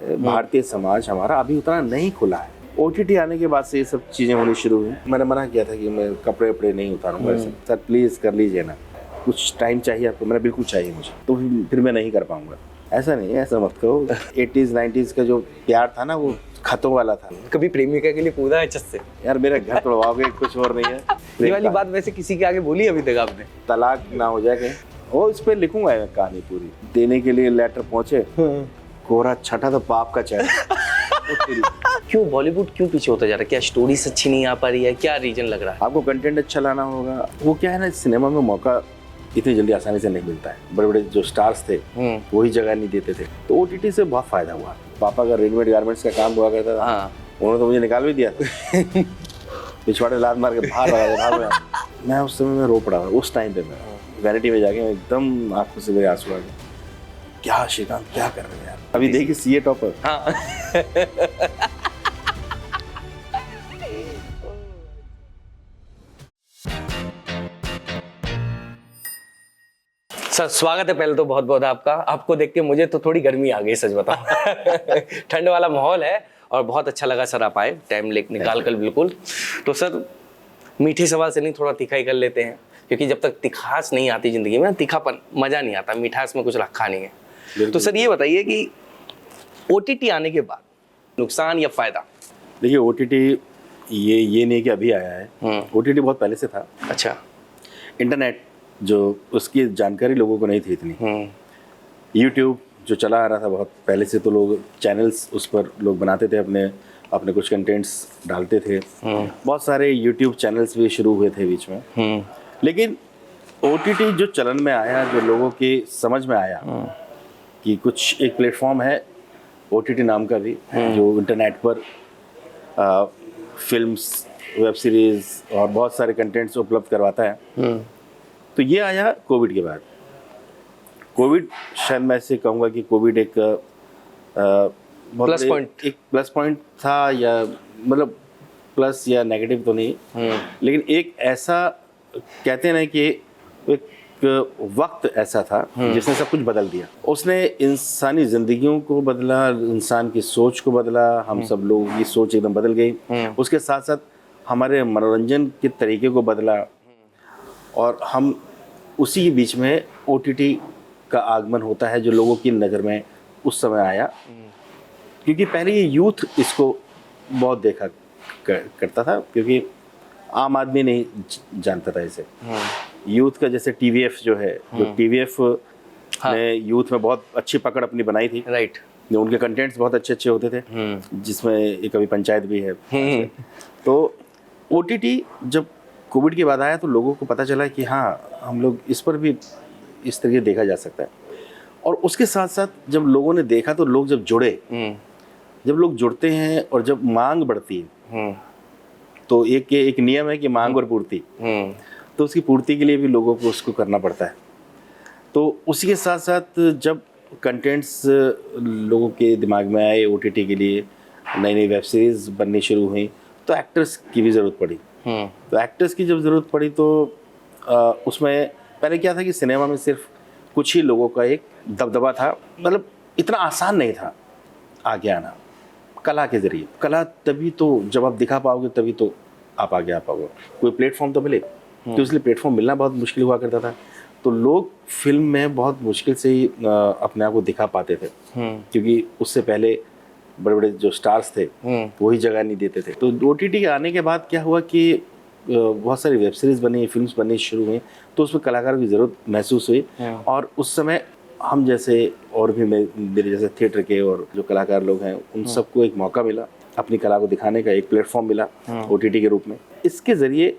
है, भारतीय समाज हमारा अभी उतना नहीं खुला है। OTT आने के बाद से ये सब चीज़ें होनी शुरू हुई। मैंने मना किया था कि मैं कपड़े वपड़े नहीं उतारूंगा ऐसे। सर प्लीज़ कर लीजिए ना, कुछ टाइम चाहिए आपको। मैंने बिल्कुल चाहिए मुझे, तो फिर मैं नहीं कर पाऊंगा। ऐसा नहीं है, ऐसा मत कहो। 80s 90s का जो प्यार था ना, वो खतों वाला था। कभी प्रेमिका के लिए कूदा है छत से? यार मेरा घर तोड़वाओगे, कुछ और नहीं है। ये वाली बात वैसे किसी के आगे बोली अभी तक आपने? तलाक ना हो जाए कहीं, वो इस पे लिखूंगा मैं कहानी पूरी। देने के लिए लेटर पहुंचे, कोरा छठा तो पाप का चेहरा। क्यों बॉलीवुड क्यों पीछे होता जा रहा है? क्या स्टोरी अच्छी नहीं आ पा रही है? क्या रीजन लग रहा है? आपको कंटेंट अच्छा लाना होगा। वो क्या है ना, सिनेमा में मौका इतनी जल्दी आसानी से नहीं मिलता है। बड़े बड़े जो स्टार्स थे वही जगह नहीं देते थे, तो OTT से बहुत फायदा हुआ। पापा का रेडीमेड गारमेंट्स का काम हुआ करता था। उन्होंने तो मुझे निकाल भी दिया था। पिछवाड़े लात मार के भाग मैं उस समय में रो पड़ा। उस टाइम पे मैं वैनिटी में जाके एकदम आंखों से मेरे आंसू आ गए। क्या श्रीकांत क्या कर रहे हैं यार। अभी देखिए CA टॉपर। सर स्वागत है पहले तो बहुत बहुत आपका। आपको देख के मुझे तो थोड़ी गर्मी आ गई, सच बताऊं। ठंड वाला माहौल है और बहुत अच्छा लगा सर आप आए टाइम निकाल कर। बिल्कुल। तो सर मीठे सवाल से नहीं, थोड़ा तीखा ही कर लेते हैं, क्योंकि जब तक तिखास नहीं आती जिंदगी में, तीखापन मजा नहीं आता, मिठास में कुछ रखा नहीं है। तो सर ये बताइए कि OTT आने के बाद नुकसान या फायदा? देखिए OTT ये नहीं कि अभी आया है। OTT बहुत पहले से था। अच्छा। इंटरनेट जो उसकी जानकारी लोगों को नहीं थी इतनी। YouTube जो चला आ रहा था बहुत पहले से, तो लोग चैनल्स उस पर लोग बनाते थे, अपने कुछ कंटेंट्स डालते थे। बहुत सारे YouTube चैनल्स भी शुरू हुए थे बीच में। लेकिन OTT जो चलन में आया, जो लोगों के समझ में आया कि कुछ एक प्लेटफॉर्म है OTT नाम का भी, जो इंटरनेट पर फिल्म्स, वेब सीरीज और बहुत सारे कंटेंट्स उपलब्ध करवाता है। तो ये आया कोविड के बाद। कोविड शायद मैं ऐसे कहूँगा कि कोविड एक प्लस पॉइंट था, या मतलब प्लस या नेगेटिव तो नहीं, लेकिन एक ऐसा कहते हैं ना कि एक वक्त ऐसा था जिसने सब कुछ बदल दिया। उसने इंसानी जिंदगियों को बदला, इंसान की सोच को बदला। हम सब लोग की सोच एकदम बदल गई। उसके साथ साथ हमारे मनोरंजन के तरीके को बदला, और हम उसी के बीच में OTT का आगमन होता है, जो लोगों की नज़र में उस समय आया। क्योंकि पहले ये यूथ इसको बहुत देखा करता था, क्योंकि आम आदमी नहीं जानता था इसे। यूथ का जैसे TVF जो है, जो TVF ने यूथ में बहुत अच्छी पकड़ अपनी बनाई थी। राइट। उनके कंटेंट्स बहुत अच्छे होते थे, जिसमें एक अभी पंचायत भी है। तो OTT जब कोविड के बाद आया, तो लोगों को पता चला कि हाँ, हम लोग इस पर भी इस तरीके देखा जा सकता है। और उसके साथ साथ जब लोगों ने देखा, तो लोग जब जुड़े, जब लोग जुड़ते हैं और जब मांग बढ़ती है, तो एक नियम है कि मांग और पूर्ति। तो उसकी पूर्ति के लिए भी लोगों को उसको करना पड़ता है। तो उसी के साथ साथ जब कंटेंट्स लोगों के दिमाग में आए OTT के लिए, नई नई वेब सीरीज बननी शुरू हुई, तो एक्टर्स की भी ज़रूरत पड़ी। तो एक्टर्स की जब ज़रूरत पड़ी, तो उसमें पहले क्या था कि सिनेमा में सिर्फ कुछ ही लोगों का एक दबदबा था। मतलब इतना आसान नहीं था आगे आना कला के ज़रिए। कला तभी तो जब आप दिखा पाओगे, तभी तो आप आगे आ पाओगे। कोई प्लेटफॉर्म तो मिले, तो इसलिए प्लेटफॉर्म मिलना बहुत मुश्किल हुआ करता था। तो लोग फिल्म में बहुत मुश्किल से ही अपने आप को दिखा पाते थे, क्योंकि उससे पहले बड़े बड़े जो स्टार्स थे वही जगह नहीं देते थे। तो OTT के आने के बाद क्या हुआ कि बहुत सारी वेब सीरीज बनी, फिल्म्स बननी शुरू हुई, तो उसमें कलाकारों की ज़रूरत महसूस हुई। और उस समय हम जैसे और भी मेरे जैसे थिएटर के और जो कलाकार लोग हैं, उन सबको एक मौका मिला, अपनी कला को दिखाने का एक प्लेटफॉर्म मिला OTT के रूप में। इसके ज़रिए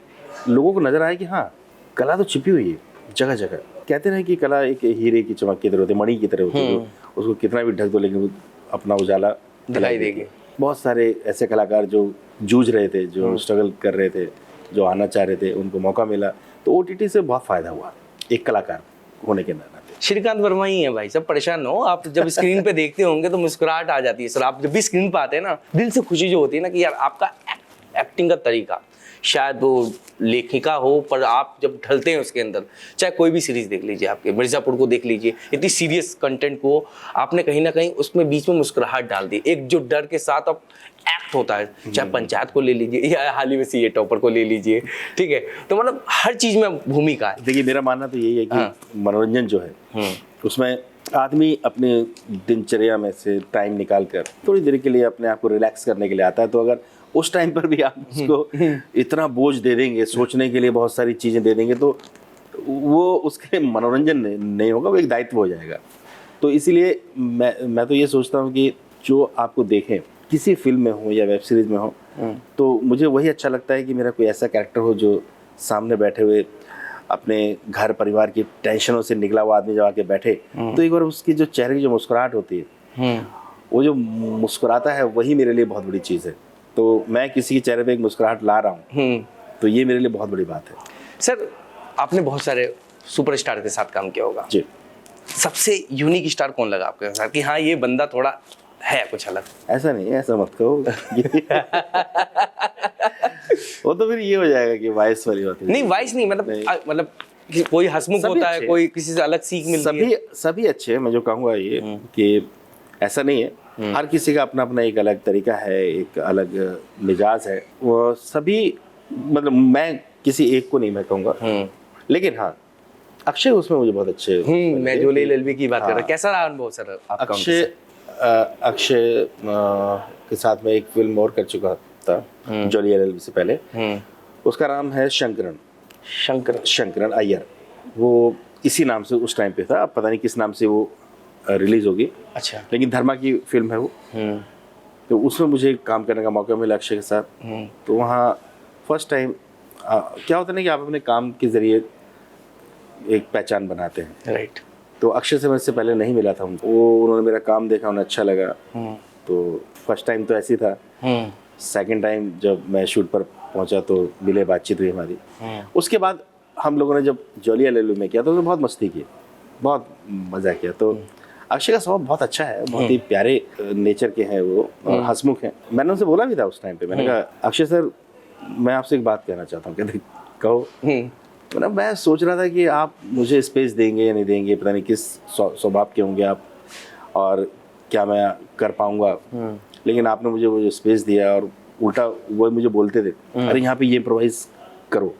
लोगों को नज़र आया कि हाँ, कला तो छिपी हुई है जगह जगह। कहते हैं कि कला एक हीरे की चमक की तरह होती है, मणि की तरह होती है। उसको कितना भी ढक दो, लेकिन अपना उजाला दिखाई देगी। बहुत सारे ऐसे कलाकार जो जूझ रहे थे, जो स्ट्रगल कर रहे थे, जो आना चाह रहे थे, उनको मौका मिला। तो OTT से बहुत फ़ायदा हुआ एक कलाकार होने के नाते। श्रीकांत वर्मा ही है भाई, सब परेशान हो। आप जब स्क्रीन पे देखते होंगे तो मुस्कुराहट आ जाती है सर। आप जब भी स्क्रीन पे आते हैं ना, दिल से खुशी जो होती है ना कि यार आपका एक्टिंग का तरीका, शायद वो लेखिका हो, पर आप जब ढलते हैं उसके अंदर, चाहे कोई भी सीरीज देख लीजिए, आपके मिर्जापुर को देख लीजिए, इतनी सीरियस कंटेंट को आपने कहीं ना कहीं उसमें बीच में मुस्कुराहट डाल दी, एक जो डर के साथ अब एक्ट होता है, चाहे पंचायत को ले लीजिए या हाल ही में सीए टॉपर को ले लीजिए, ठीक है, तो मतलब हर चीज में भूमिका है। देखिए मेरा मानना तो यही है कि मनोरंजन जो है उसमें आदमी अपने दिनचर्या में से टाइम निकाल कर थोड़ी देर के लिए अपने आप को रिलैक्स करने के लिए आता है, तो अगर उस टाइम पर भी आप उसको इतना बोझ दे देंगे, सोचने के लिए बहुत सारी चीज़ें दे देंगे, तो वो उसके मनोरंजन नहीं होगा, वो एक दायित्व हो जाएगा। तो इसीलिए मैं तो ये सोचता हूँ कि जो आपको देखें किसी फिल्म में हो या वेब सीरीज में हो, तो मुझे वही अच्छा लगता है कि मेरा कोई ऐसा कैरेक्टर हो जो सामने बैठे हुए अपने घर परिवार की टेंशनों से निकला हुआ आदमी जब आके बैठे, तो एक बार उसकी जो चेहरे की जो मुस्कुराहट होती है, वो जो मुस्कुराता है, वही मेरे लिए बहुत बड़ी चीज़ है। तो मैं किसी के चेहरे पे एक मुस्कुराहट ला रहा हूँ, तो ये मेरे लिए बहुत बड़ी बात है। सर आपने बहुत सारे सुपरस्टार के साथ काम किया होगा जी। सबसे यूनिक स्टार कौन लगा आपके साथ कि हाँ ये बंदा थोड़ा है कुछ अलग? ऐसा नहीं है, ऐसा मत कहो। वो तो फिर ये हो जाएगा कि वॉइस वाली होती है। नहीं वॉइस नहीं, मतलब कोई हंसमुख होता है, कोई किसी से अलग सीख मिलती है। सभी अच्छे हैं। मैं जो कहूँगा ये कि ऐसा नहीं है, हर किसी का अपना अपना एक अलग तरीका है, एक अलग मिजाज है। वो सभी, मतलब मैं किसी एक को नहीं मैं कहूँगा, लेकिन हाँ अक्षय उसमें मुझे बहुत अच्छे। मैं जो एलएलबी की बात कर रहा हूँ, कैसा रहा अनुभव सर आपका? अक्षय के साथ में एक फिल्म और कर चुका था जॉली एलएलबी से पहले, उसका नाम है शंकरन अय्यर। वो इसी नाम से उस टाइम पे था, अब पता नहीं किस नाम से वो रिलीज होगी। अच्छा। लेकिन धर्मा की फिल्म है वो। तो उसमें मुझे काम करने का मौका मिला अक्षय के साथ। तो वहाँ फर्स्ट टाइम क्या होता है ना कि आप अपने काम के जरिए एक पहचान बनाते हैं। राइट। तो अक्षय से मैं इससे पहले नहीं मिला था उनको, वो उन्होंने मेरा काम देखा, उन्हें अच्छा लगा। तो फर्स्ट टाइम तो ऐसी था। सेकंड टाइम जब मैं शूट पर पहुंचा तो मिले, बातचीत हुई हमारी। उसके बाद हम लोगों ने जब जॉली एलएलबी में किया तो उसमें बहुत मस्ती की, बहुत मज़ा किया। तो अक्षय का स्वभाव बहुत अच्छा है, बहुत ही प्यारे नेचर के हैं वो, और हंसमुख हैं। मैंने उनसे बोला भी था उस टाइम पे, मैंने कहा अक्षय सर मैं आपसे एक बात कहना चाहता हूँ। कहते कहो। मतलब मैं सोच रहा था कि आप मुझे स्पेस देंगे या नहीं देंगे, पता नहीं किस स्वभाव के होंगे आप और क्या मैं कर पाऊंगा, लेकिन आपने मुझे वो स्पेस दिया और उल्टा वो मुझे बोलते थे अरे यहाँ पे ये इम्प्रोवाइज करो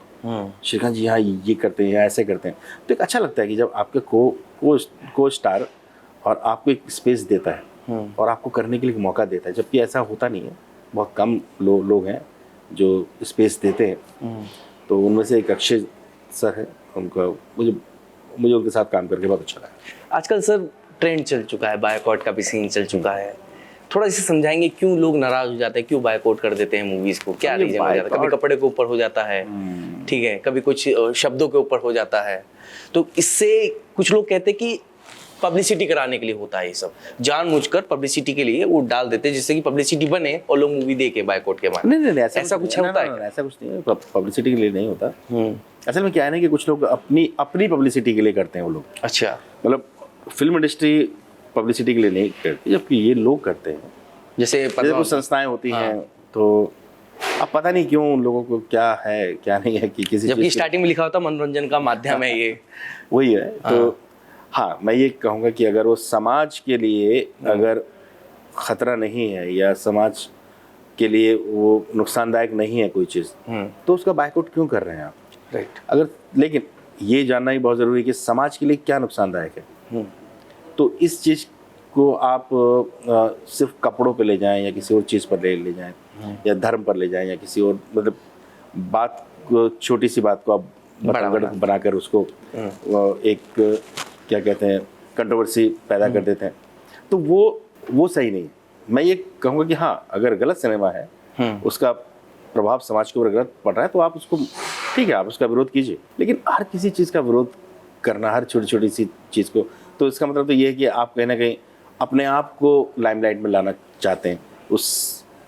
श्रीकांत जी, यहाँ ये करते हैं, ऐसे करते हैं। तो एक अच्छा लगता है कि जब आपके को स्टार और आपको एक स्पेस देता है और आपको करने के लिए मौका देता है, जबकि ऐसा होता नहीं है, बहुत कम लोग हैं जो स्पेस देते हैं। तो उनमें से एक अक्षय सर है, उनका मुझे उनके साथ काम करके बहुत अच्छा लगा। आजकल सर ट्रेंड चल चुका है, बायकॉट का भी सीन चल चुका है, थोड़ा इसे समझाएंगे क्यों लोग नाराज हो जाते हैं, क्यों बायकॉट कर देते हैं मूवीज को, क्या रीजन हो जाता है? कभी कपड़े के ऊपर हो जाता है, ठीक है, कभी कुछ शब्दों के ऊपर हो जाता है। तो इससे कुछ लोग कहते हैं कि पब्लिसिटी कराने के लिए होता है ये सब, जानबूझकर पब्लिसिटी के लिए वो डाल देते हैं जिससे कि पब्लिसिटी बने और लोग मूवी देखे बायकॉट के बाद। नहीं ऐसा कुछ होता है? ऐसा कुछ नहीं है, पब्लिसिटी के लिए नहीं होता। असल में क्या है ना कि कुछ लोग अपनी पब्लिसिटी के लिए करते हैं वो लोग। अच्छा। मतलब फिल्म इंडस्ट्री पब्लिसिटी के लिए नहीं करती, जबकि ये लोग करते हैं। जैसे कुछ संस्थाएं होती हैं, तो अब पता नहीं क्यों उन लोगों को क्या है क्या नहीं है कि किसी, जबकि स्टार्टिंग में लिखा होता मनोरंजन का माध्यम है ये। वही है। तो हाँ मैं ये कहूँगा कि अगर वो समाज के लिए अगर खतरा नहीं है या समाज के लिए वो नुकसानदायक नहीं है कोई चीज़, तो उसका बायकॉट क्यों कर रहे हैं आप? राइट। अगर, लेकिन ये जानना ही बहुत ज़रूरी है कि समाज के लिए क्या नुकसानदायक है। तो इस चीज़ को आप सिर्फ कपड़ों पे ले जाएं या किसी और चीज़ पर ले जाएं या धर्म पर ले जाएं या किसी और, मतलब बात को, छोटी सी बात को आप बनाकर उसको एक क्या कहते हैं कंट्रोवर्सी पैदा कर देते हैं, तो वो सही नहीं है। मैं ये कहूँगा कि हाँ अगर गलत सिनेमा है, उसका प्रभाव समाज के ऊपर गलत पड़ रहा है, तो आप उसको, ठीक है, आप उसका विरोध कीजिए, लेकिन हर किसी चीज़ का विरोध करना, हर छोटी छोटी सी चीज़ को, तो इसका मतलब तो ये है कि आप कहीं ना कहीं अपने आप को लाइमलाइट में लाना चाहते हैं उस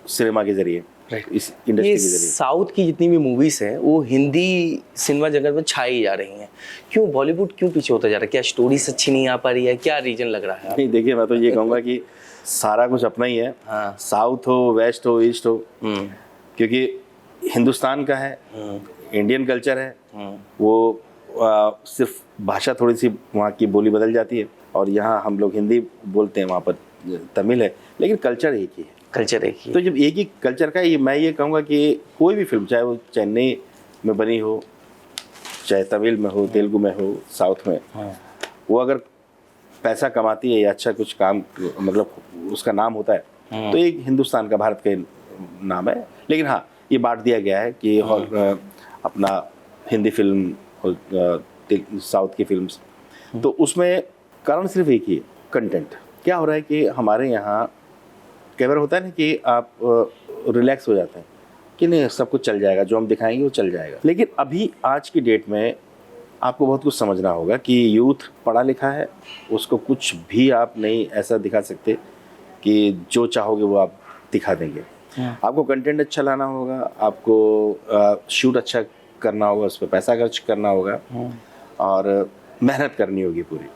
सिनेमा के जरिए, इस इंडस्ट्री के जरिए। साउथ की जितनी भी मूवीज हैं वो हिंदी सिनेमा जगत में छाई जा रही हैं, क्यों बॉलीवुड क्यों पीछे होता जा रहा है? क्या स्टोरीज अच्छी नहीं आ पा रही है, क्या रीजन लग रहा है? नहीं देखिए, मैं तो ये कहूँगा कि सारा कुछ अपना ही है। साउथ हो, वेस्ट हो, ईस्ट हो, क्योंकि हिंदुस्तान का है, इंडियन कल्चर है, वो सिर्फ भाषा थोड़ी सी वहाँ की बोली बदल जाती है और यहाँ हम लोग हिंदी बोलते हैं, वहाँ पर तमिल है, लेकिन कल्चर एक ही है। कल्चर एक ही। तो जब एक ही कल्चर का मैं ये कहूँगा कि कोई भी फिल्म, चाहे वो चेन्नई में बनी हो, चाहे तमिल में हो, तेलुगु में हो, साउथ में, वो अगर पैसा कमाती है या अच्छा कुछ काम, मतलब उसका नाम होता है, तो एक हिंदुस्तान का, भारत का नाम है। लेकिन हाँ, ये बांट दिया गया है कि अपना हिंदी फिल्म और साउथ की फिल्म्स, तो उसमें कारण सिर्फ एक ही है, कंटेंट। क्या हो रहा है कि हमारे यहाँ कई बार होता है ना कि आप रिलैक्स हो जाते हैं कि नहीं सब कुछ चल जाएगा, जो हम दिखाएंगे वो चल जाएगा। लेकिन अभी आज की डेट में आपको बहुत कुछ समझना होगा कि यूथ पढ़ा लिखा है, उसको कुछ भी आप नहीं ऐसा दिखा सकते कि जो चाहोगे वो आप दिखा देंगे। आपको कंटेंट अच्छा लाना होगा, आपको शूट अच्छा करना होगा, उस पर पैसा खर्च करना होगा और मेहनत करनी होगी पूरी।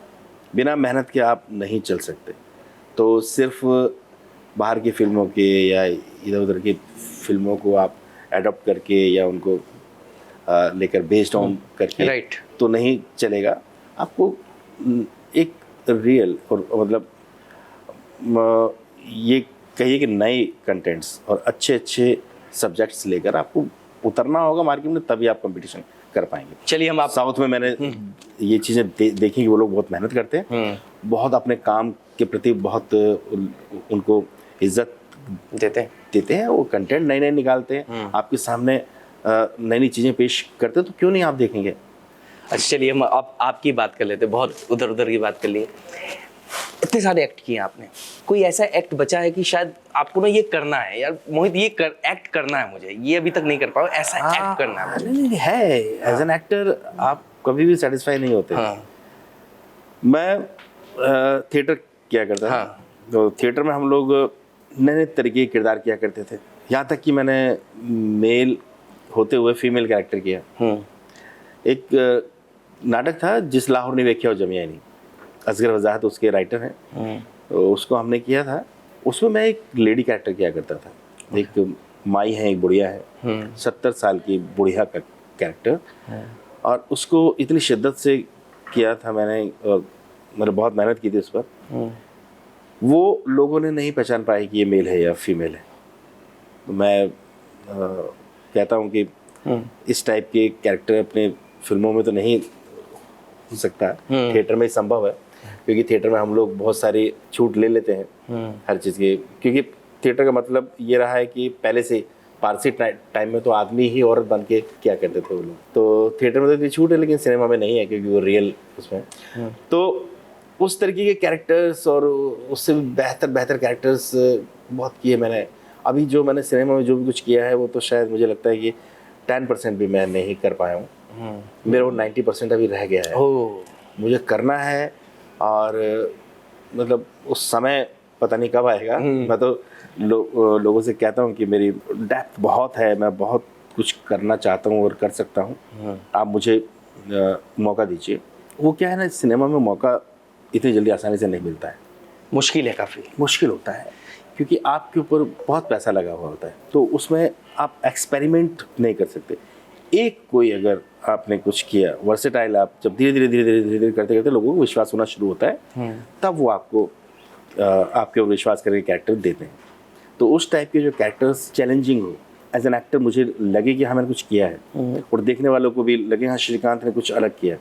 बिना मेहनत के आप नहीं चल सकते। तो सिर्फ बाहर की फिल्मों के या इधर उधर की फिल्मों को आप एडॉप्ट करके या उनको लेकर बेस्ड ऑन करके तो नहीं चलेगा। आपको एक रियल और मतलब ये कहिए कि नए कंटेंट्स और अच्छे अच्छे सब्जेक्ट्स लेकर आपको उतरना होगा मार्केट में, तभी आप कंपटीशन कर पाएंगे। चलिए हम आप साउथ में मैंने ये चीज़ें देखी कि वो लोग बहुत मेहनत करते हैं, बहुत अपने काम के प्रति बहुत उनको इज्जत देते हैं। वो कंटेंट नए नए निकालते हैं, आपके सामने नई नई चीज़ें पेश करते हैं, तो क्यों नहीं आप देखेंगे। अच्छा चलिए हम आपकी बात कर लेते हैं, बहुत उधर उधर की बात कर लिए। इतने सारे एक्ट किए आपने, कोई ऐसा एक्ट बचा है कि शायद आपको ना ये करना है यार मोहित, ये एक्ट करना है मुझे, ये अभी तक नहीं कर पाऊँ, ऐसा एक्ट करना है मुझे? नहीं है, एज एन एक्टर आप कभी भी सेटिस्फाई नहीं होते। मैं थिएटर किया करता था, तो थिएटर में हम लोग नए नए तरीके के किरदार किया करते थे। यहाँ तक कि मैंने मेल होते हुए फीमेल कैरेक्टर किया। एक नाटक था जिस लाहौर ने वेख्या जमिया नहीं, असगर वजाहत उसके राइटर हैं, तो उसको हमने किया था। उसमें मैं एक लेडी कैरेक्टर किया करता था। एक माई है, एक बुढ़िया है, 70 साल की बुढ़िया का कैरेक्टर, और उसको इतनी शिद्दत से किया था मैंने, मतलब बहुत मेहनत की थी उस पर। वो लोगों ने नहीं पहचान पाए कि ये मेल है या फीमेल है। तो मैं कहता हूँ कि इस टाइप के कैरेक्टर अपने फिल्मों में तो नहीं हो सकता, थिएटर में संभव है, क्योंकि थिएटर में हम लोग बहुत सारी छूट ले लेते हैं हर चीज़ की। क्योंकि थिएटर का मतलब ये रहा है कि पहले से पारसी टाइम में तो आदमी ही औरत बन के क्या करते थे वो लोग, तो थिएटर में तो इतनी छूट है, लेकिन सिनेमा में नहीं है क्योंकि वो रियल उसमें। तो उस तरीके के कैरेक्टर्स और उससे बेहतर कैरेक्टर्स बहुत किए मैंने। अभी जो मैंने सिनेमा में जो भी कुछ किया है वो तो शायद मुझे लगता है कि 10% भी मैं नहीं कर पाया हूँ। मेरा वो 90% अभी रह गया है। मुझे करना है और मतलब उस समय पता नहीं कब आएगा। मैं तो लोगों से कहता हूँ कि मेरी डेप्थ बहुत है, मैं बहुत कुछ करना चाहता हूँ और कर सकता हूँ, आप मुझे मौका दीजिए। वो क्या है ना, सिनेमा में मौका इतनी जल्दी आसानी से नहीं मिलता है, मुश्किल है, काफ़ी मुश्किल होता है, क्योंकि आपके ऊपर बहुत पैसा लगा हुआ होता है, तो उसमें आप एक्सपेरिमेंट नहीं कर सकते। एक कोई अगर आपने कुछ किया वर्सेटाइल, आप जब धीरे धीरे करते करते लोगों को विश्वास होना शुरू होता है, तब वो आपको आपके ऊपर विश्वास करके कैरेक्टर देते हैं। तो उस टाइप के जो कैरेक्टर्स चैलेंजिंग हो, एज एन एक्टर मुझे लगे कि हाँ मैंने कुछ किया है, और देखने वालों को भी लगे हाँ श्रीकांत ने कुछ अलग किया,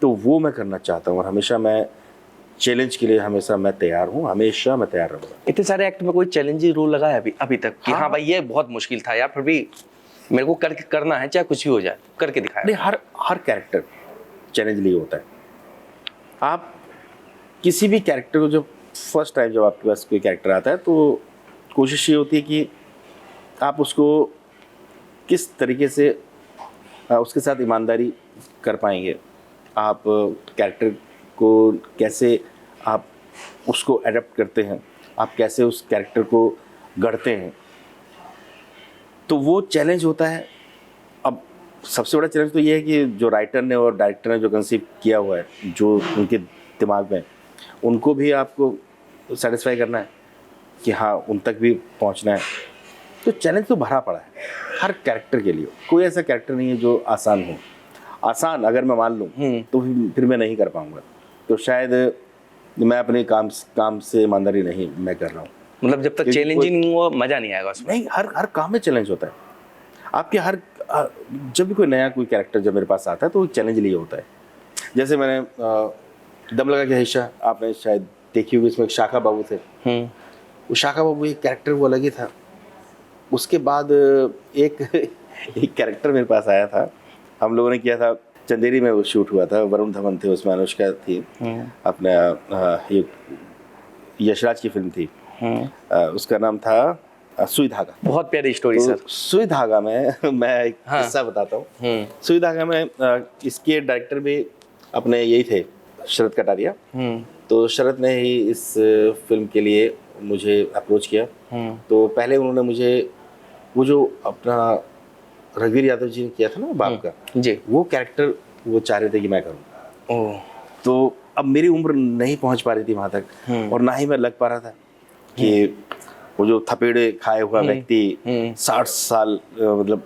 तो वो मैं करना चाहता हूँ। और हमेशा मैं चैलेंज के लिए हमेशा मैं तैयार हूँ, हमेशा मैं तैयार रहूँगा। इतने सारे एक्ट में कोई चैलेंजिंग रोल लगा है अभी तक कि हाँ भाई ये बहुत मुश्किल था यार, फिर भी मेरे को करके करना है, चाहे कुछ भी हो जाए करके दिखाया? नहीं, हर कैरेक्टर चैलेंज लिए होता है। आप किसी भी कैरेक्टर को जब फर्स्ट टाइम जब आपके पास कोई कैरेक्टर आता है, तो कोशिश ये होती है कि आप उसको किस तरीके से उसके साथ ईमानदारी कर पाएंगे, आप कैरेक्टर को कैसे आप उसको अडेप्ट करते हैं, आप कैसे उस कैरेक्टर को गढ़ते हैं, तो वो चैलेंज होता है। अब सबसे बड़ा चैलेंज तो ये है कि जो राइटर ने और डायरेक्टर ने जो कंसीव किया हुआ है, जो उनके दिमाग में, उनको भी आपको सेटिस्फाई करना है कि हाँ उन तक भी पहुंचना है। तो चैलेंज तो भरा पड़ा है। हर कैरेक्टर के लिए कोई ऐसा कैरेक्टर नहीं है जो आसान हो। आसान अगर मैं मान लूँ तो फिर मैं नहीं कर पाऊंगा। तो शायद मैं अपने काम से ईमानदारी नहीं मैं कर रहा हूँ। मतलब जब तक चैलेंजिंग नहीं हुआ मजा नहीं आएगा उसमें। नहीं, हर काम में चैलेंज होता है। आपके जब भी कोई नया कोई कैरेक्टर जब मेरे पास आता है तो चैलेंज लिए होता है। जैसे मैंने दम लगा के हिस्सा आपने शायद देखी होगी, इसमें शाखा बाबू थे। वो शाखा बाबू एक कैरेक्टर वो अलग ही था। उसके बाद एक एक कैरेक्टर मेरे पास आया था, हम लोगों ने किया था चंदेरी में, वो शूट हुआ था, वरुण धवन थे उसमें, अनुष्का थी, अपने ये यशराज की फिल्म थी, उसका नाम था सुई धागा। बहुत प्यारी स्टोरी तो सर। सुई धागा में मैं एक किस्सा बताता हूँ। सुई धागा में इसके डायरेक्टर भी अपने यही थे, शरद कटारिया। तो शरद ने ही इस फिल्म के लिए मुझे अप्रोच किया। तो पहले उन्होंने मुझे वो जो अपना रघुवीर यादव जी ने किया था ना बाप का जी, वो कैरेक्टर वो चाह रहे थे कि मैं करूँ। ओह, तो अब मेरी उम्र नहीं पहुंच पा रही थी वहां तक, और ना ही मैं लग पा रहा था कि वो जो थपेड़े खाए हुआ व्यक्ति 60 साल मतलब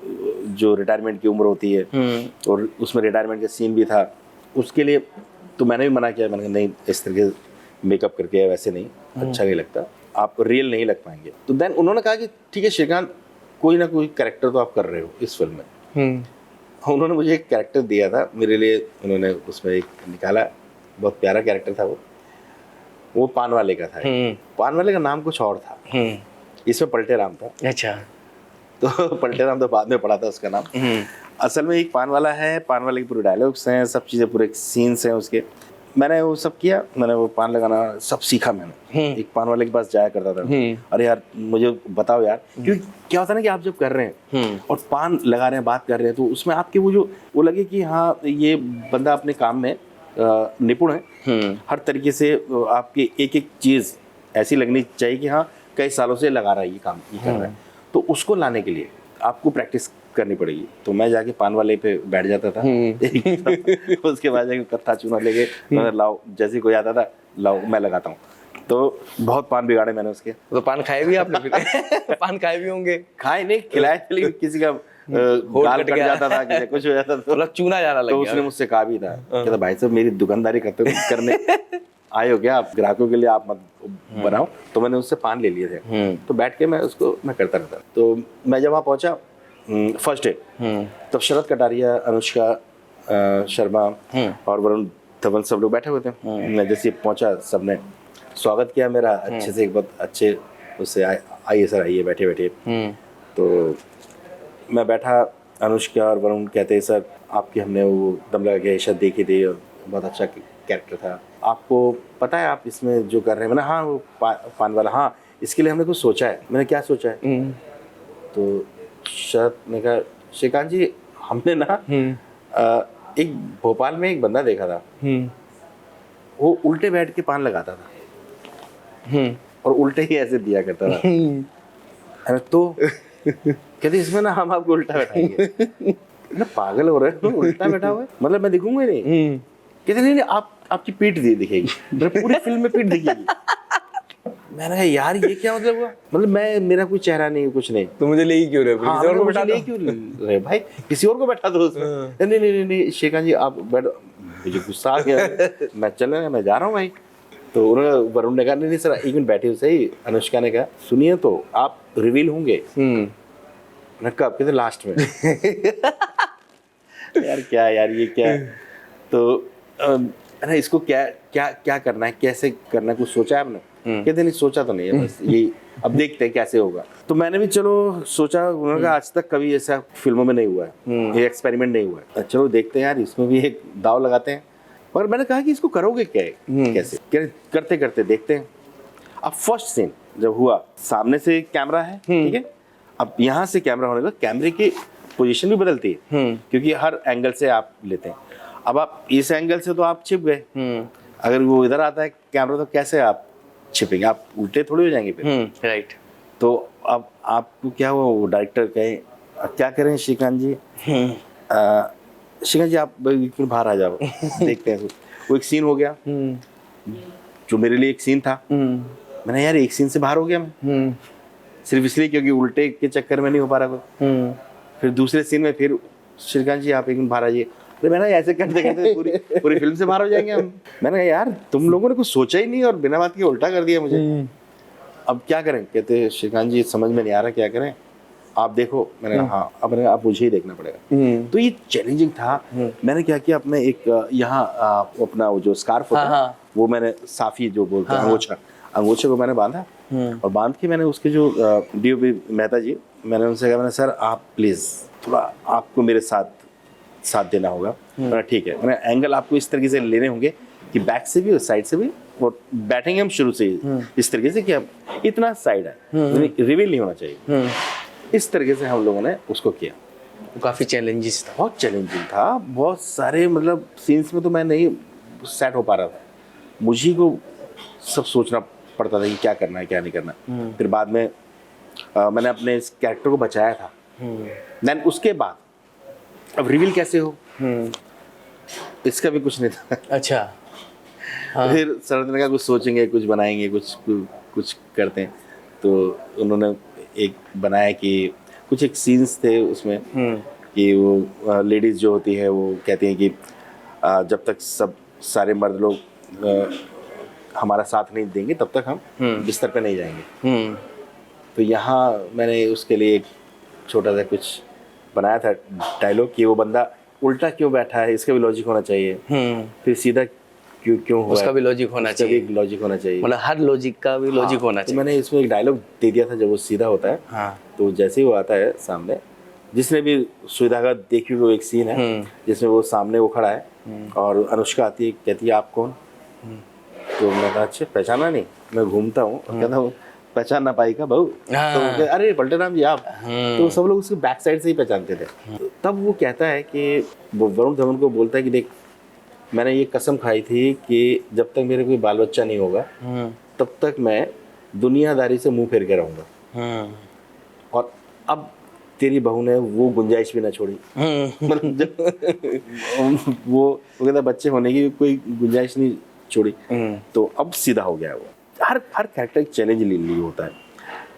जो रिटायरमेंट की उम्र होती है, और उसमें रिटायरमेंट का सीन भी था, उसके लिए तो मैंने भी मना किया। मैंने कहा नहीं, इस तरीके से मेकअप करके वैसे नहीं, अच्छा नहीं लगता, आप रियल नहीं लग पाएंगे। तो देन उन्होंने कहा कि ठीक है श्रीकांत, कोई ना कोई कैरेक्टर तो आप कर रहे हो इस फिल्म में। उन्होंने मुझे एक कैरेक्टर दिया था मेरे लिए, उन्होंने उसमें एक निकाला, बहुत प्यारा कैरेक्टर था वो पान वाले का था। पान वाले का नाम कुछ और था, इसमें पलटे राम था। अच्छा। तो पलटे राम तो बाद में पड़ा था उसका नाम। असल में एक पान वाला है, पान वाले के पूरे डायलॉग्स हैं, सब चीज़ें, पूरे सीन्स हैं उसके। मैंने वो सब किया, मैंने वो पान लगाना सब सीखा मैंने। एक पान वाले के पास जाया करता था, अरे यार मुझे बताओ यार, क्योंकि क्या होता है ना कि आप जब कर रहे हैं और पान लगा रहे हैं, बात कर रहे हैं, तो उसमें आपके वो लगे कि हाँ ये बंदा अपने काम में निपुण है। हर तरीके से आपकी एक एक चीज़ ऐसी लगनी चाहिए कि हाँ कई सालों से लगा रहा है ये काम, ये कर रहा है। तो उसको लाने के लिए आपको प्रैक्टिस करनी पड़ेगी। तो मैं जाके पान वाले पे बैठ जाता था उसके बाद जाके कत्था चूना लेके लाओ, जैसे कोई आता था लाओ मैं लगाता हूँ। तो बहुत पान बिगाड़े मैंने उसके। तो पान खाए भी आपने फिर? पान खाए भी होंगे? खाए नहीं, खिलाए, लेकिन किसी का गाल कट जाता था, किसी कुछ हो जाता था, मतलब चूना जाना लग तो गया। उसने मुझसे कहा भी था, कहता भाई साहब मेरी दुकानदारी करने आए हो क्या आप, ग्राहकों के लिए आप मत बनाओ। तो मैंने उससे पान ले लिए थे। तो बैठ के मैं करता रहता। तो मैं जब वहाँ पहुंचा फर्स्ट डे, तब शरद कटारिया, अनुष्का शर्मा और वरुण धवन सब लोग बैठे हुए थे। मैं जैसे पहुंचा, सबने स्वागत किया मेरा अच्छे से, बहुत अच्छे उससे, आइए सर आइए, बैठे बैठे। तो मैं बैठा, अनुष्का और वरुण कहते हैं सर आपकी हमने वो दम लगा के शायद देखी थी और बहुत अच्छा कैरेक्टर था, आपको पता है आप इसमें जो कर रहे हैं? मैंने हाँ वो पान वाला, हाँ इसके लिए हमने कुछ सोचा है। मैंने क्या सोचा है? तो शरद ने कहा श्रीकांत जी हमने ना एक भोपाल में एक बंदा देखा था, वो उल्टे बैठ के पान लगाता था और उल्टे ही ऐसे दिया करता था। अरे तो कहते इसमें ना हम आपको उल्टा बैठाएंगे। ना पागल हो रहे हो, उल्टा बैठा हुआ है, मतलब मैं दिखूंगा नहीं? कहते नहीं आप आपकी पीठ दिखेगी, पूरी फिल्म में पीठ दिखेगी। मैंने कहा यार ये क्या मतलब हुआ, मतलब मेरा कोई चेहरा नहीं, कुछ नहीं, तो मुझे ले ही क्यों रहे हो? हाँ, किसी और को बैठा दो। क्यों रहे भाई, किसी और को बैठा दो उसमें। नहीं श्रीकांत जी आप बैठो। मुझे गुस्सा आ गया, मैं जा रहा हूँ भाई। तो उन्होंने, वरुण ने कहा नहीं सर एक मिनट बैठे हो सही। अनुष्का ने कहा सुनिए तो आप रिवील होंगे। कब? कहते लास्ट में। यार क्या यार ये क्या? तो ना इसको क्या करना है, कैसे करना है, कुछ सोचा है आपने? कहते नहीं सोचा तो नहीं है, बस ये अब देखते हैं कैसे होगा। तो मैंने भी चलो सोचा। उन्होंने कहा आज तक कभी ऐसा फिल्मों में नहीं हुआ है, ये एक्सपेरिमेंट नहीं हुआ है, चलो देखते हैं यार इसमें भी एक दाव लगाते हैं। और मैंने कहा कि इसको करोगे क्या, कैसे? करते करते देखते हैं। अब फर्स्ट सीन जब हुआ, सामने से कैमरा है, ठीक है, अब यहाँ से कैमरा होने का, कैमरे की पोजीशन भी बदलती है क्योंकि हर एंगल से आप लेते हैं। अब आप इस एंगल से तो आप छिप गए, अगर वो इधर आता है कैमरा तो कैसे आप छिपेंगे, आप उल्टे थोड़ी हो जाएंगे फिर। राइट। तो अब आपको क्या हुआ, वो डायरेक्टर कहे क्या करें श्रीकांत जी, श्रीकांत जी आप बाहर आ जाओ देखते हैं। वो एक सीन हो गया जो मेरे लिए एक सीन था। मैंने यार एक सीन से बाहर हो गया मैं, सिर्फ इसलिए क्योंकि उल्टे के चक्कर में नहीं हो पा रहा कोई। फिर दूसरे सीन में फिर श्रीकांत जी आप एक मिनट बाहर आइए। अरे मैंने ऐसे करते करते पूरी फिल्म से बाहर हो जाएंगे हम। मैंने कहा यार तुम लोगों ने कुछ सोचा ही नहीं और बिना बात के उल्टा कर दिया मुझे, अब क्या करें? कहते श्रीकांत जी समझ में नहीं आ रहा क्या करें, आप देखो। मैंने कहा हाँ, अब मैंने कहा आप मुझे ही देखना पड़ेगा। तो ये चैलेंजिंग था। मैंने क्या किया, अपने एक यहाँ अपना वो जो स्कार्फ होता है वो मैंने साफी जो बोलते हैं अंगोछे को मैंने बांधा, और बांध के मैंने उसके जो डीओपी मेहता जी, मैंने उनसे कहा मैंने सर आप प्लीज थोड़ा आपको मेरे साथ देना होगा। मैंने ठीक है, मैंने एंगल आपको इस तरीके से लेने होंगे कि बैक से भी और साइड से भी, और बैठेंगे हम शुरू से ही इस तरीके से कि अब इतना साइड है, रिवील नहीं होना चाहिए। इस तरीके से हम लोगों ने उसको किया। काफी चैलेंजेस था, बहुत चैलेंजिंग था, बहुत सारे मतलब सीन्स में तो मैं नहीं सेट हो पा रहा था, मुझे को सब सोचना पड़ता था कि क्या करना है क्या नहीं करना। फिर बाद में मैंने अपने इस कैरेक्टर को बचाया था। देन उसके बाद अब रिवील कैसे हो, इसका भी कुछ नहीं था। अच्छा। फिर सर ने कहा कुछ सोचेंगे, कुछ बनाएंगे, कुछ करते हैं। तो उन्होंने एक बनाया कि कुछ एक सीन्स थे उसमें कि वो लेडीज जो होती है वो कहती हैं कि जब तक सब सारे मर्द लोग हमारा साथ नहीं देंगे तब तक हम बिस्तर पे नहीं जाएंगे। तो यहाँ मैंने उसके लिए एक छोटा सा कुछ बनाया था डायलॉग कि वो बंदा उल्टा क्यों बैठा है, इसका भी लॉजिक होना चाहिए। फिर सीधा क्यों हुआ, उसका भी लॉजिक होना चाहिए, एक लॉजिक होना चाहिए, मतलब हर लॉजिक का भी लॉजिक होना तो चाहिए। मैंने इसमें एक डायलॉग दे दिया था जब वो सीधा होता है। तो जैसे ही वो आता है सामने, जिसने भी सुई धागा देखी वो एक सीन है जिसमें वो सामने वो खड़ा है और अनुष्का आती है, कहती है आप कौन? तो मैं कहा अच्छा पहचाना नहीं, मैं घूमता हूँ, कहता हूँ पहचान ना पाई का बहू। तो अरे पलटे राम जी आप। तो सब लोग उसके बैक साइड से ही पहचानते थे। तो तब वो कहता है कि वो वरुण धवन को बोलता है कि देख मैंने ये कसम खाई थी कि जब तक मेरे कोई बाल बच्चा नहीं होगा तब तक मैं दुनियादारी से मुंह फेर के रहूंगा, और अब तेरी बहू ने वो गुंजाइश भी ना छोड़ी। मतलब जब वो कहता बच्चे होने की कोई गुंजाइश नहीं छोड़ी। तो अब सीधा हो गया वो। हर कैरेक्टर एक चैलेंज लिए होता है,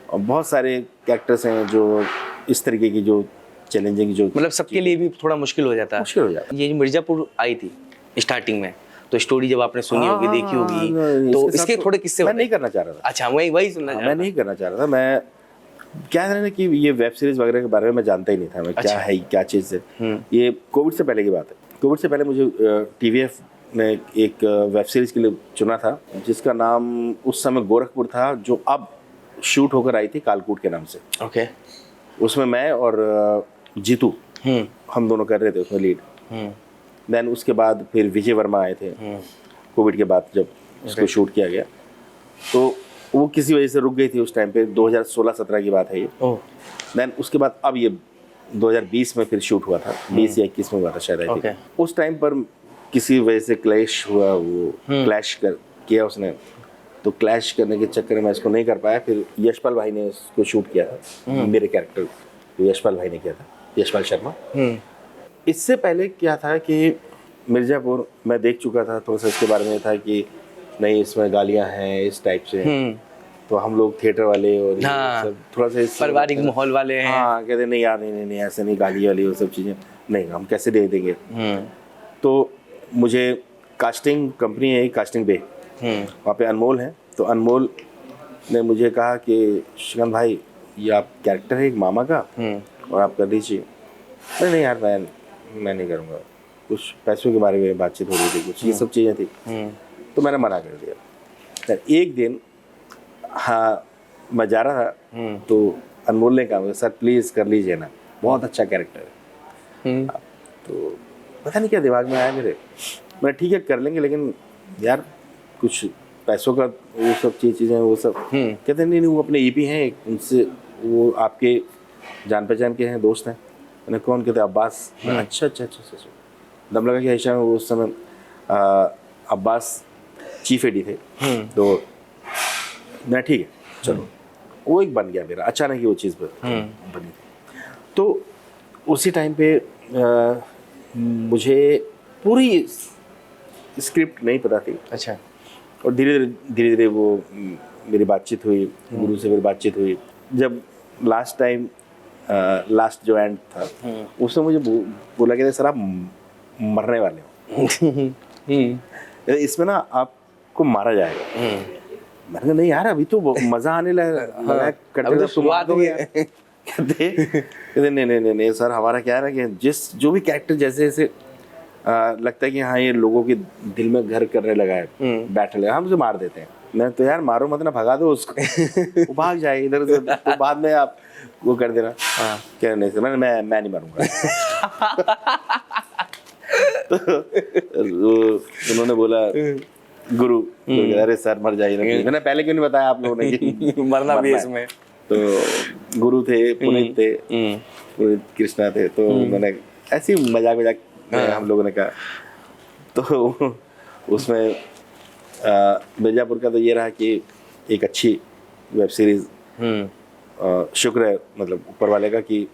और बहुत सारे कैरेक्टर्स हैं जो इस तरीके की जो चैलेंजिंग जो मतलब सबके लिए भी थोड़ा मुश्किल हो जाता है। मुश्किल हो जाता है। ये जो मिर्जापुर आई थी स्टार्टिंग में, तो स्टोरी जब आपने सुनी होगी, देखी होगी, तो इसके थोड़े किस्से मैं नहीं करना चाह रहा था। अच्छा, वही सुनना चाह रहा था। मैं नहीं करना चाह रहा था। मैं क्या है ना कि ये वेब सीरीज वगैरह के बारे में मैं जानता ही नहीं था, मैं क्या है क्या चीज़ है। ये कोविड से पहले की बात है। कोविड से पहले मुझे TVF ने एक वेब सीरीज के लिए चुना था जिसका नाम उस समय गोरखपुर था, जो अब शूट होकर आई थी कालकूट के नाम से। ओके। उसमें मैं और जीतू हम दोनों कर रहे थे उसमें लीड। देन उसके बाद फिर विजय वर्मा आए थे कोविड के बाद, जब उसको शूट किया गया तो वो किसी वजह से रुक गई थी उस टाइम पे। 2016-17 की बात है ये। देन उसके बाद अब ये 2020 में फिर शूट हुआ था, 20 या 21 में हुआ था शायद आई थिंक। उस टाइम पर किसी वजह से क्लैश हुआ, वो क्लैश किया उसने, तो क्लैश करने के चक्कर में इसको नहीं कर पाया। फिर यशपाल भाई ने उसको शूट किया था, मेरे कैरेक्टर यशपाल भाई ने किया था, यशपाल शर्मा। इससे पहले क्या था कि मिर्जापुर मैं देख चुका था, थोड़ा सा इसके बारे में था कि नहीं इसमें गालियां हैं इस टाइप से, तो हम लोग थिएटर वाले और सब थोड़ा सा पारिवारिक माहौल वाले हैं। हाँ, कहते नहीं यार नहीं ऐसे नहीं, गाली वाली वो सब चीज़ें नहीं, हम कैसे दे देंगे। तो मुझे कास्टिंग कंपनी है, कास्टिंग बे, वहाँ पे अनमोल है। तो अनमोल ने मुझे कहा कि श्रीकांत भाई ये आप कैरेक्टर है एक मामा का और आप कर दीजिए। नहीं यार मैं नहीं करूँगा, कुछ पैसों के बारे में बातचीत हो रही थी, कुछ ये सब चीज़ें थी, तो मैंने मना कर दिया। एक दिन हाँ मैं जा रहा था तो अनमोल ने कहा सर प्लीज़ कर लीजिए ना, बहुत अच्छा कैरेक्टर है। तो पता नहीं क्या दिमाग में आया मेरे, मैं ठीक है कर लेंगे, लेकिन यार कुछ पैसों का वो सब चीज़ें वो सब। कहते नहीं वो अपने EP हैं उनसे, वो आपके जान पहचान के हैं, दोस्त हैं। मैंने कौन? कहते अब्बास। अच्छा दम लगा कि ऐसा उस समय अब्बास चीफ एडी थे। तो मैं ठीक है चलो, वो एक बन गया मेरा, अचानक ही वो चीज़ बनी। तो उसी टाइम पे मुझे पूरी स्क्रिप्ट नहीं पता थी। अच्छा। और धीरे धीरे वो मेरी बातचीत हुई, गुरु से मेरी बातचीत हुई। जब लास्ट टाइम लास्ट जो एंड था उसमें मुझे बोला गया सर आप मरने वाले हो, इसमें ना आपको मारा जाएगा। मैंने कहा नहीं यार अभी तो मजा आने लगा करते तो शुरुआत हुई है। कहते नहीं सर हमारा क्या है ना कि जो भी कैरेक्टर जैसे जैसे लगता है कि हाँ ये लोगों के दिल में घर करने लगा है, बैठने लगा, हम उसे मार देते हैं। मैं तो यार मारो मत ना, भगा दो उसको, वो भाग जाए इधर उधर, तो बाद में आप वो कर देना। क्या नहीं सर मैं नहीं मारूंगा। तो उन्होंने बोला गुरु, अरे सर मर जाइए ना, मैंने पहले क्यों नहीं बताया आप लोगों ने कि मरना भी इसमें। तो गुरु थे, पुनीत थे, पुनीत कृष्णा थे, तो उन्होंने ऐसी मजाक में हम लोगों ने कहा। तो उसमें मिर्जापुर का तो ये रहा कि एक अच्छी वेब सीरीज, शुक्र है मतलब ऊपर वाले का कि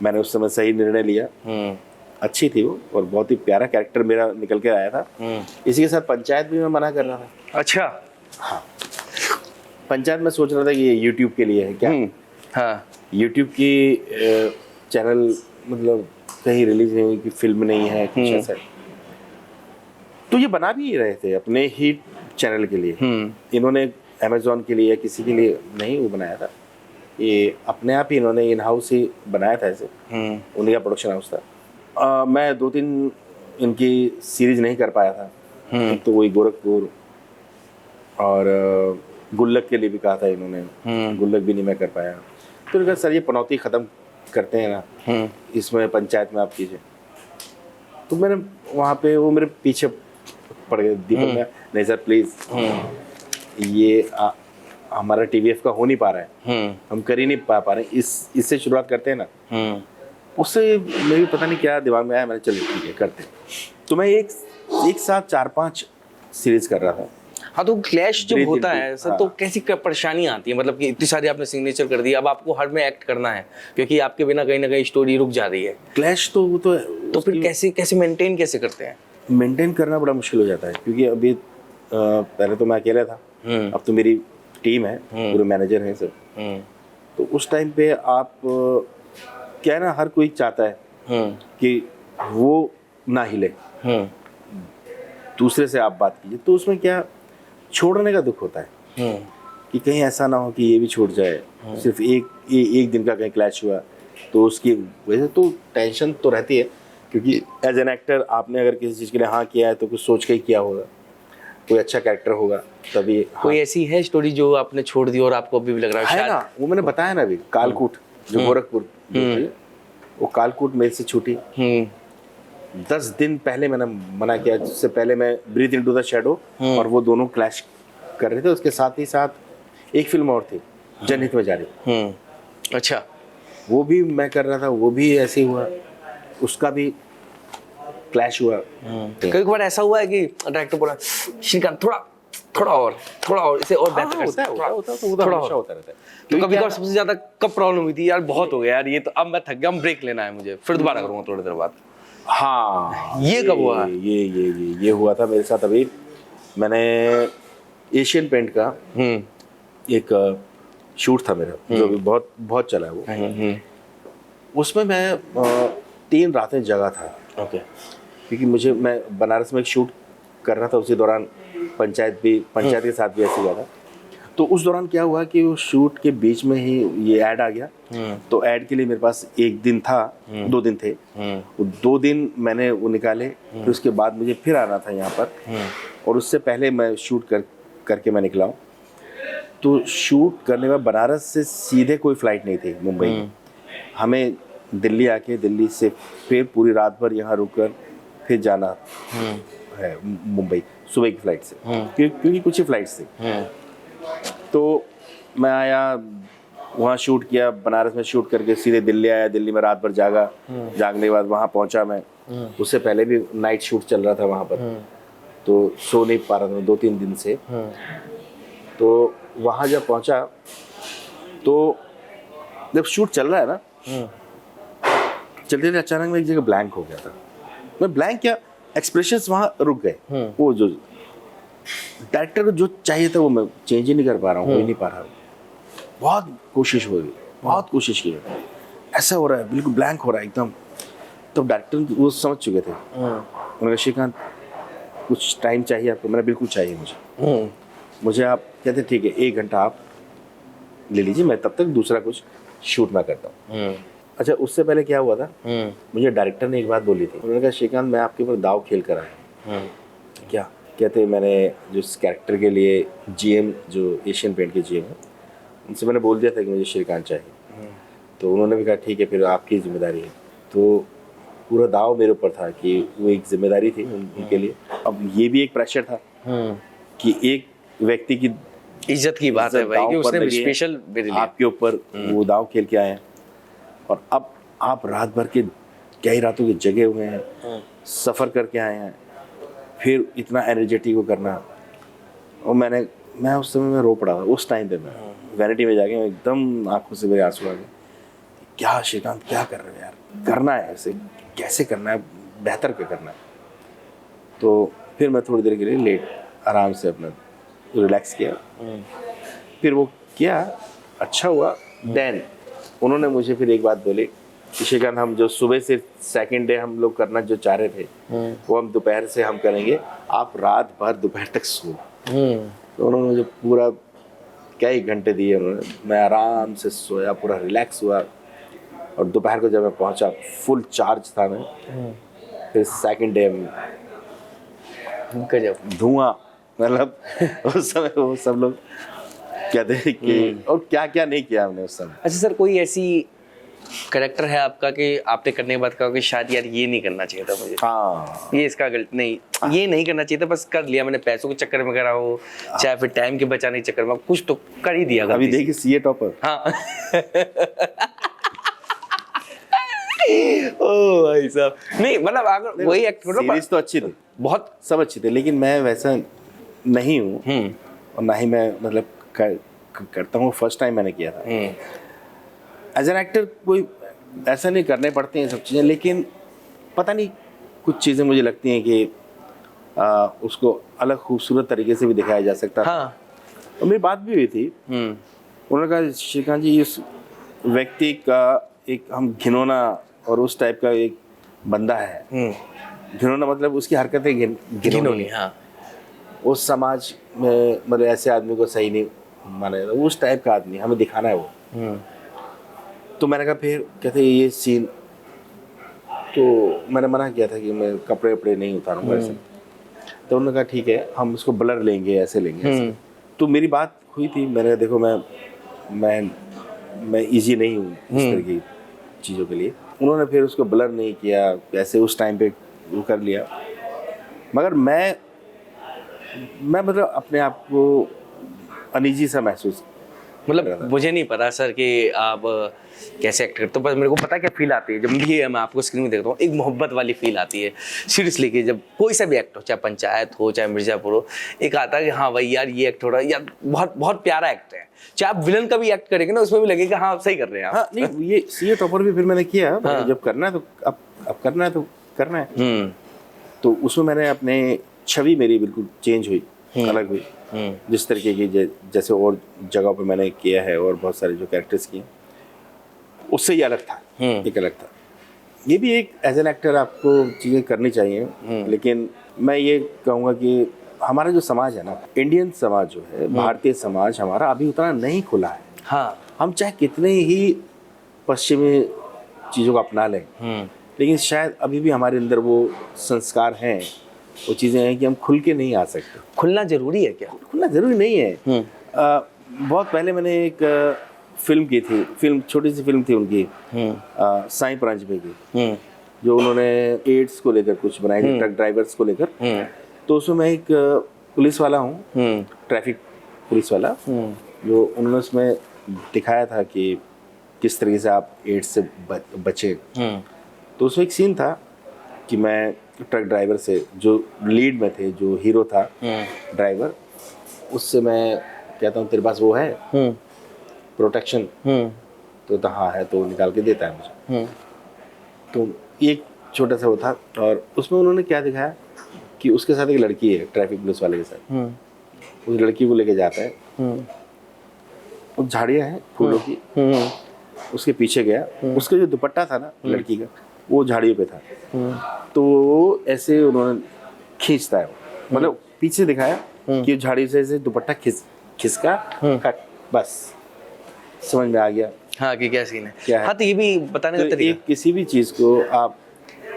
मैंने उस समय सही निर्णय लिया। अच्छी थी वो और बहुत ही प्यारा कैरेक्टर मेरा निकल के आया था। इसी के साथ पंचायत भी मैं मना कर रहा था। अच्छा। हाँ, पंचायत में सोच रहा था कि ये यूट्यूब के लिए है क्या। हाँ, यूट्यूब की चैनल मतलब कहीं रिलीज नहीं हुई, कि फिल्म नहीं है कुछ ऐसा, तो ये बना भी रहे थे अपने ही चैनल के लिए। इन्होंने अमेज़न के लिए या किसी के लिए नहीं वो बनाया था, ये अपने आप ही इन्होंने इन हाउस ही बनाया था ऐसे। उन्हीं का प्रोडक्शन हाउस था। मैं 2-3 इनकी सीरीज नहीं कर पाया था, तो वही गोरखपुर और गुल्लक के लिए भी कहा था इन्होंने, गुल्लक भी नहीं मैं कर पाया। तो उन्होंने कहा सर ये पनौती ख़त्म करते हैं ना, इसमें पंचायत में आप कीजिए। तो मैंने वहाँ पे वो मेरे पीछे पड़ गए दीपक में, नहीं सर प्लीज़ ये हमारा TVF का हो नहीं पा रहा है, हम कर ही नहीं पा रहे हैं, इससे शुरुआत करते हैं ना। उससे मेरी पता नहीं क्या दिमाग में आया, मैंने चलो ठीक है करते हैं। तो मैं एक साथ 4-5 सीरीज कर रहा था। हाँ, तो क्लैश जब होता है सर, तो कैसी परेशानी आती है, मतलब कि इतनी सारी आपने सिग्नेचर कर दी, अब आपको हर में एक्ट करना है क्योंकि आपके बिना कहीं ना कहीं स्टोरी रुक जा रही है। क्लैश तो वो तो फिर कैसे मेंटेन कैसे करते हैं? मेंटेन करना बड़ा मुश्किल हो जाता है क्योंकि अभी पहले तो मैं अकेला था, अब तो मेरी टीम है, पूरे मैनेजर हैं सब। तो उस टाइम पे आप क्या है ना, हर कोई चाहता है कि वो ना हिले, दूसरे से आप बात कीजिए, तो उसमें क्या छोड़ने का दुख होता है कि कहीं ऐसा ना हो कि ये भी छूट जाए। सिर्फ एक दिन का कहीं क्लैश हुआ तो उसकी वजह से तो टेंशन तो रहती है, क्योंकि एज एन एक्टर आपने अगर किसी चीज़ के लिए हाँ किया है तो कुछ सोच के ही किया होगा, कोई अच्छा कैरेक्टर होगा तभी। हाँ। कोई ऐसी है स्टोरी जो आपने छोड़ दी और आपको अभी भी लग रहा है ना, वो मैंने बताया ना अभी, कालकूट जो गोरखपुर, वो कालकूट मेरे से छूटी। 10 दिन पहले मैंने मना किया, जिससे पहले मैं ब्रीथ इनटू द शैडो और वो दोनों क्लैश कर रहे थे। उसके साथ ही साथ एक फिल्म और थी जनहित में जारी। अच्छा, वो भी मैं कर रहा था, वो भी ऐसे ही हुआ, उसका भी क्लैश हुआ। कई बार ऐसा हुआ है कि डायरेक्टर बोला श्रीकांत थोड़ा और इसे और बेहतर कर सकते हैं, थोड़ा होता रहता है। तो कभी कभार सबसे ज्यादा कब प्रॉब्लम हुई थी, यार बहुत हो गया यार ये तो, अब मैं थक गया, ब्रेक लेना है मुझे, फिर दोबारा करूंगा थोड़ी देर बाद। हाँ, ये कब हुआ? ये हुआ था मेरे साथ। अभी मैंने एशियन पेंट का एक शूट था मेरा, जो भी बहुत चला है वो। उसमें मैं 3 रातें जगा था। ओके। क्योंकि मैं बनारस में एक शूट कर रहा था, उसी दौरान पंचायत के साथ भी ऐसे हुआ था। तो उस दौरान क्या हुआ कि वो शूट के बीच में ही ये ऐड आ गया। तो ऐड के लिए मेरे पास 1 दिन था, 2 दिन थे, वो 2 दिन मैंने वो निकाले। फिर उसके बाद मुझे फिर आना था यहाँ पर, और उससे पहले मैं शूट करके मैं निकला हूँ। तो शूट करने में बनारस से सीधे कोई फ्लाइट नहीं थी मुंबई में, हमें दिल्ली आके दिल्ली से फिर पूरी रात भर यहाँ रुककर फिर जाना है मुंबई सुबह की फ्लाइट से, क्योंकि कुछ ही फ्लाइट्स थी। तो मैं आया, वहाँ शूट किया, बनारस में शूट करके सीधे दिल्ली आया, दिल्ली में रात भर जागा। जागने के बाद वहाँ पहुँचा मैं, उससे पहले भी नाइट शूट चल रहा था वहाँ पर, तो सो नहीं पा रहा था 2-3 दिन से। तो वहाँ जब पहुँचा तो जब शूट चल रहा है ना, चलते अचानक में एक जगह ब्लैंक हो गया था। मैं ब्लैंक क्या, एक्सप्रेशंस वहाँ रुक गए। वो जो डायरेक्टर को जो चाहिए था वो मैं चेंज ही नहीं कर पा रहा हूँ, हो ही नहीं पा रहा हूँ। बहुत कोशिश हो गई, बहुत कोशिश की, ऐसा हो रहा है, बिल्कुल ब्लैंक हो रहा है एकदम। तो डायरेक्टर वो समझ चुके थे। उन्होंने कहा श्रीकांत कुछ टाइम चाहिए आपको? मैंने बिल्कुल चाहिए मुझे। आप कहते ठीक है 1 घंटा आप ले लीजिए, मैं तब तक दूसरा कुछ शूट ना करता हूँ। अच्छा, उससे पहले क्या हुआ था, मुझे डायरेक्टर ने एक बात बोली थी। उन्होंने कहा श्रीकांत मैं आपके ऊपर दाव खेल कर आया हूँ। क्या कहते, मैंने जो इस कैरेक्टर के लिए जीएम जो एशियन पेंट के जीएम है उनसे मैंने बोल दिया था कि मुझे श्रीकांत चाहिए। तो उन्होंने भी कहा ठीक है फिर आपकी जिम्मेदारी है। तो पूरा दाव मेरे ऊपर था कि वो एक जिम्मेदारी थी उनके लिए। अब ये भी एक प्रेशर था कि एक व्यक्ति की इज्जत की बात है भाई कि उसने स्पेशल आपके ऊपर वो दाव खेल के आए हैं, और अब आप रात भर के कई रातों के जगे हुए हैं, सफ़र करके आए हैं, फिर इतना एनर्जेटिक को करना। और मैं उस समय में रो पड़ा था। उस टाइम पे मैं वैनिटी में जाके एकदम आंखों से मेरे आंसू आ गए। क्या श्रीकांत क्या कर रहे हो यार, करना है ऐसे, कैसे करना है, बेहतर क्या करना है। तो फिर मैं थोड़ी देर के लिए लेट आराम से अपना रिलैक्स किया। फिर वो किया, अच्छा हुआ। देन उन्होंने मुझे फिर एक बात बोली कि श्रीकांत हम जो सुबह से सेकंड डे हम लोग करना जो चाह रहे थे वो हम दोपहर से हम करेंगे, आप रात भर दोपहर तक सो। तो उन्होंने मुझे पूरा कई घंटे दिए उन्होंने, मैं आराम से सोया, पूरा रिलैक्स हुआ। और दोपहर को जब मैं पहुंचा फुल चार्ज था मैं। फिर सेकंड डे धुआं, मतलब उस समय वो सब लोग कहते हैं कि और क्या क्या नहीं किया हमने उस समय। अच्छा सर, कोई ऐसी कैरेक्टर है आपका कि आपने करने के बाद कहा कि शायद यार ये नहीं करना चाहिए था मुझे, हाँ ये इसका गलत नहीं, ये नहीं करना चाहिए था, बस कर लिया मैंने, पैसों के चक्कर में करा हो चाहे फिर टाइम के बचाने के चक्कर में, कुछ तो कर ही दिया। अभी देखिए सीए टॉपर। हाँ ओ भाई साहब, नहीं मतलब अगर वही एक्टर सीरीज तो अच्छी थी, बहुत सब अच्छी थी, लेकिन मैं वैसा नहीं हूँ और ना ही मैं मतलब करता हूँ। फर्स्ट टाइम मैंने किया था एज एन एक्टर। कोई ऐसा नहीं करने पड़ते हैं सब चीज़ें, लेकिन पता नहीं कुछ चीज़ें मुझे लगती हैं कि उसको अलग खूबसूरत तरीके से भी दिखाया जा सकता है। हाँ। और मेरी बात भी हुई थी, उन्होंने कहा श्रीकांत जी इस व्यक्ति का एक हम घिनौना और उस टाइप का एक बंदा है। घिनौना मतलब उसकी हरकतें घिनौनी। हाँ। उस समाज में मतलब ऐसे आदमी को सही नहीं माना जाता, उस टाइप का आदमी हमें दिखाना है वो। तो मैंने कहा फिर कहते ये सीन, तो मैंने मना किया था कि मैं कपड़े वपड़े नहीं उतारूंगा ऐसे। तो उन्होंने कहा ठीक है हम इसको ब्लर लेंगे, ऐसे लेंगे ऐसे। तो मेरी बात हुई थी, मैंने कहा देखो मैं इजी नहीं हूँ इस तरह की चीज़ों के लिए। उन्होंने फिर उसको ब्लर नहीं किया, ऐसे उस टाइम पे वो कर लिया। मगर मैं मतलब अपने आप को अनईजी सा महसूस, मतलब मुझे नहीं पता सर कि आप कैसे एक्ट करते हो, पर मेरे को पता है क्या फील आती है जब भी मैं आपको स्क्रीन में देखता हूँ, एक मोहब्बत वाली फील आती है सीरियसली। कि जब कोई सा भी एक्ट हो, चाहे पंचायत हो चाहे मिर्जापुर हो, एक आता है कि हाँ भाई यार ये एक्ट हो रहा है यार, बहुत बहुत प्यारा एक्ट है। चाहे आप विलन का भी एक्ट करेंगे ना, उसमें भी लगेगा हाँ सही कर रहे हैं आप। हाँ नहीं ये सीए टॉपर भी फिर मैंने किया। हाँ। जब करना है तो अब करना है तो करना है। तो उसमें मैंने अपने छवि मेरी बिल्कुल चेंज हुई, अलग हुई। जिस तरीके की जैसे और जगह पे मैंने किया है और बहुत सारे जो कैरेक्टर्स किए उससे ये अलग था, एक अलग था। ये भी एक एज एन एक्टर आपको चीज़ें करनी चाहिए। लेकिन मैं ये कहूँगा कि हमारा जो समाज है ना, इंडियन समाज जो है, भारतीय समाज हमारा अभी उतना नहीं खुला है। हाँ। हम चाहे कितने ही पश्चिमी चीज़ों को अपना लें, लेकिन शायद अभी भी हमारे अंदर वो संस्कार हैं, वो चीज़ें हैं कि हम खुल के नहीं आ सकते। खुलना जरूरी है क्या? खुलना जरूरी नहीं है। बहुत पहले मैंने एक फिल्म की थी, छोटी सी फिल्म थी उनकी, साईं परांजपे की, जो उन्होंने एड्स को लेकर कुछ बनाई थी, ट्रक ड्राइवर्स को लेकर। तो उसमें मैं एक पुलिस वाला हूँ, ट्रैफिक पुलिस वाला, जो उन्होंने उसमें दिखाया था कि किस तरीके से आप एड्स से बचे। तो उसमें एक सीन था कि मैं ट्रक ड्राइवर से, जो लीड में थे, जो हीरो था ड्राइवर, उससे मैं कहता हूँ तेरे पास वो है प्रोटेक्शन? तो हाँ है, तो निकाल के देता है मुझे। तो एक छोटा सा वो था, और उसमें उन्होंने क्या दिखाया कि उसके साथ एक लड़की है, ट्रैफिक पुलिस वाले के साथ। उस लड़की को लेके जाता है, और झाड़ियाँ हैं फूलों की, उसके पीछे गया, उसका जो दुपट्टा था ना लड़की का, वो झाड़ियों पे था। तो ऐसे उन्होंने खींचता है, मतलब पीछे दिखाया कि झाड़ी से ऐसे दुपट्टा खिसका, कट, बस समझ में आ गया हाँ कि क्या सीन है। क्या है। हाँ तो ये भी बताने का तो तरीका। एक किसी भी चीज को आप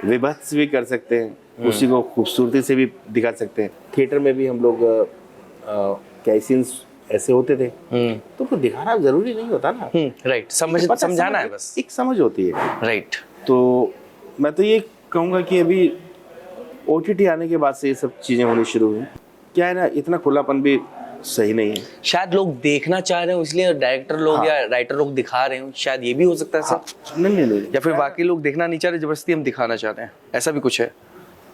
विभत्स भी कर सकते हैं, उसी को खूबसूरती से भी दिखा सकते हैं। थिएटर में भी हम लोग कई सीन्स ऐसे होते थे, तो वो दिखाना जरूरी नहीं होता ना, राइट, समझाना है बस, एक समझ होती है। राइट। तो मैं तो ये कहूँगा कि अभी OTT आने के बाद से ये सब चीज़ें होनी शुरू हुई। क्या है ना, इतना खुलापन भी सही नहीं है। शायद लोग देखना चाह रहे हो इसलिए डायरेक्टर लोग हाँ। या राइटर लोग दिखा रहे हो, शायद ये भी हो सकता है सर। नहीं, या फिर बाकी लोग देखना नहीं चाह रहे, जबरदस्ती हम दिखाना चाह रहे हैं, ऐसा भी कुछ है।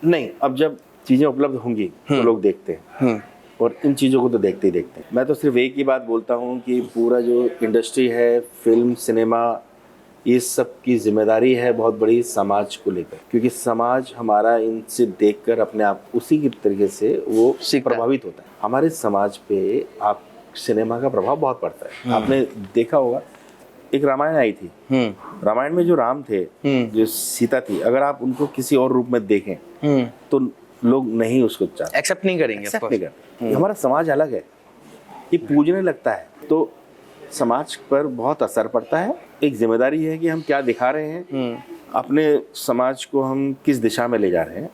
नहीं, अब जब चीज़ें उपलब्ध होंगी तो लोग देखते हैं, और इन चीज़ों को तो देखते ही देखते हैं। मैं तो सिर्फ एक ही बात बोलता हूँ कि पूरा जो इंडस्ट्री है, फिल्म, सिनेमा, ये सब की जिम्मेदारी है बहुत बड़ी समाज को लेकर, क्योंकि समाज हमारा इनसे देखकर अपने आप उसी की तरीके से वो प्रभावित होता है। हमारे समाज पे आप सिनेमा का प्रभाव बहुत पड़ता है। आपने देखा होगा, एक रामायण आई थी, रामायण में जो राम थे, जो सीता थी, अगर आप उनको किसी और रूप में देखें तो लोग नहीं उसको चाहते, एक्सेप्ट नहीं करेंगे, एक्सेप्ट नहीं करते। हमारा समाज अलग है, ये पूजने लगता है, तो समाज पर बहुत असर पड़ता है। एक जिम्मेदारी है कि हम क्या दिखा रहे हैं, अपने समाज को हम किस दिशा में ले जा रहे हैं।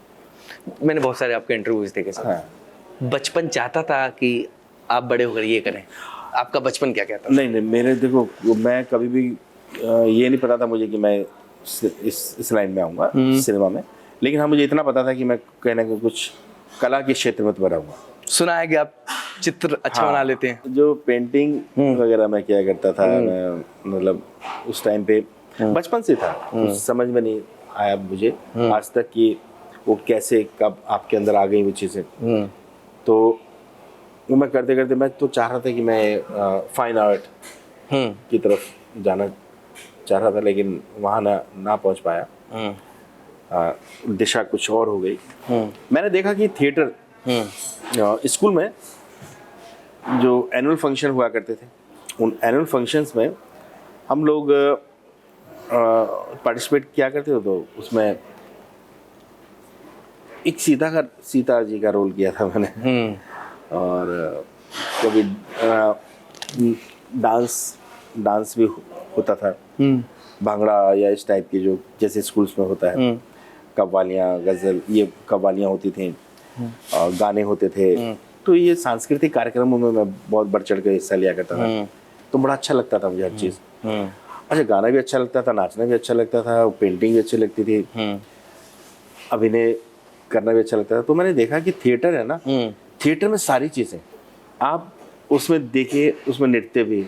मैंने बहुत सारे आपके इंटरव्यूज देखे सर। हाँ। बचपन चाहता था कि आप बड़े होकर ये करें, आपका बचपन क्या कहता था? नहीं, मेरे देखो, मैं कभी भी ये नहीं पता था मुझे कि मैं इस लाइन में आऊँगा सिनेमा में, लेकिन हाँ मुझे इतना पता था कि मैं कहने को कुछ कला के क्षेत्र में तो रहूँगा। सुना है कि आप चित्र अच्छा बना लेते हैं। जो पेंटिंग वगैरह मैं किया करता था, मैं मतलब उस टाइम पे बचपन से था, कुछ समझ में नहीं आया मुझे आज तक कि वो कैसे कब आपके अंदर आ गई वो चीज़ें। तो वो मैं करते करते मैं तो चाह रहा था कि मैं फाइन आर्ट की तरफ जाना चाह रहा था, लेकिन वहाँ ना पहुँच पाया। दिशा कुछ और हो गई। मैंने देखा कि थिएटर स्कूल में जो एनुअल फंक्शन हुआ करते थे, उन एनुअल फंक्शंस में हम लोग पार्टिसिपेट किया करते थे। तो उसमें एक सीता जी का रोल किया था मैंने, और कभी डांस भी होता था, भांगड़ा या इस टाइप की जो जैसे स्कूल्स में होता है, कव्वालियाँ, गज़ल, ये कव्वालियाँ होती थी, और गाने होते थे। तो ये सांस्कृतिक कार्यक्रमों में मैं बहुत बढ़ चढ़ के हिस्सा लिया करता था, तो बड़ा अच्छा लगता था मुझे हर चीज़। अच्छा, गाना भी अच्छा लगता था, नाचना भी अच्छा लगता था, पेंटिंग भी अच्छी लगती थी, अभिनय करना भी अच्छा लगता था। तो मैंने देखा कि थिएटर है ना, थिएटर में सारी चीज़ें आप उसमें देखिए, उसमें नृत्य भी,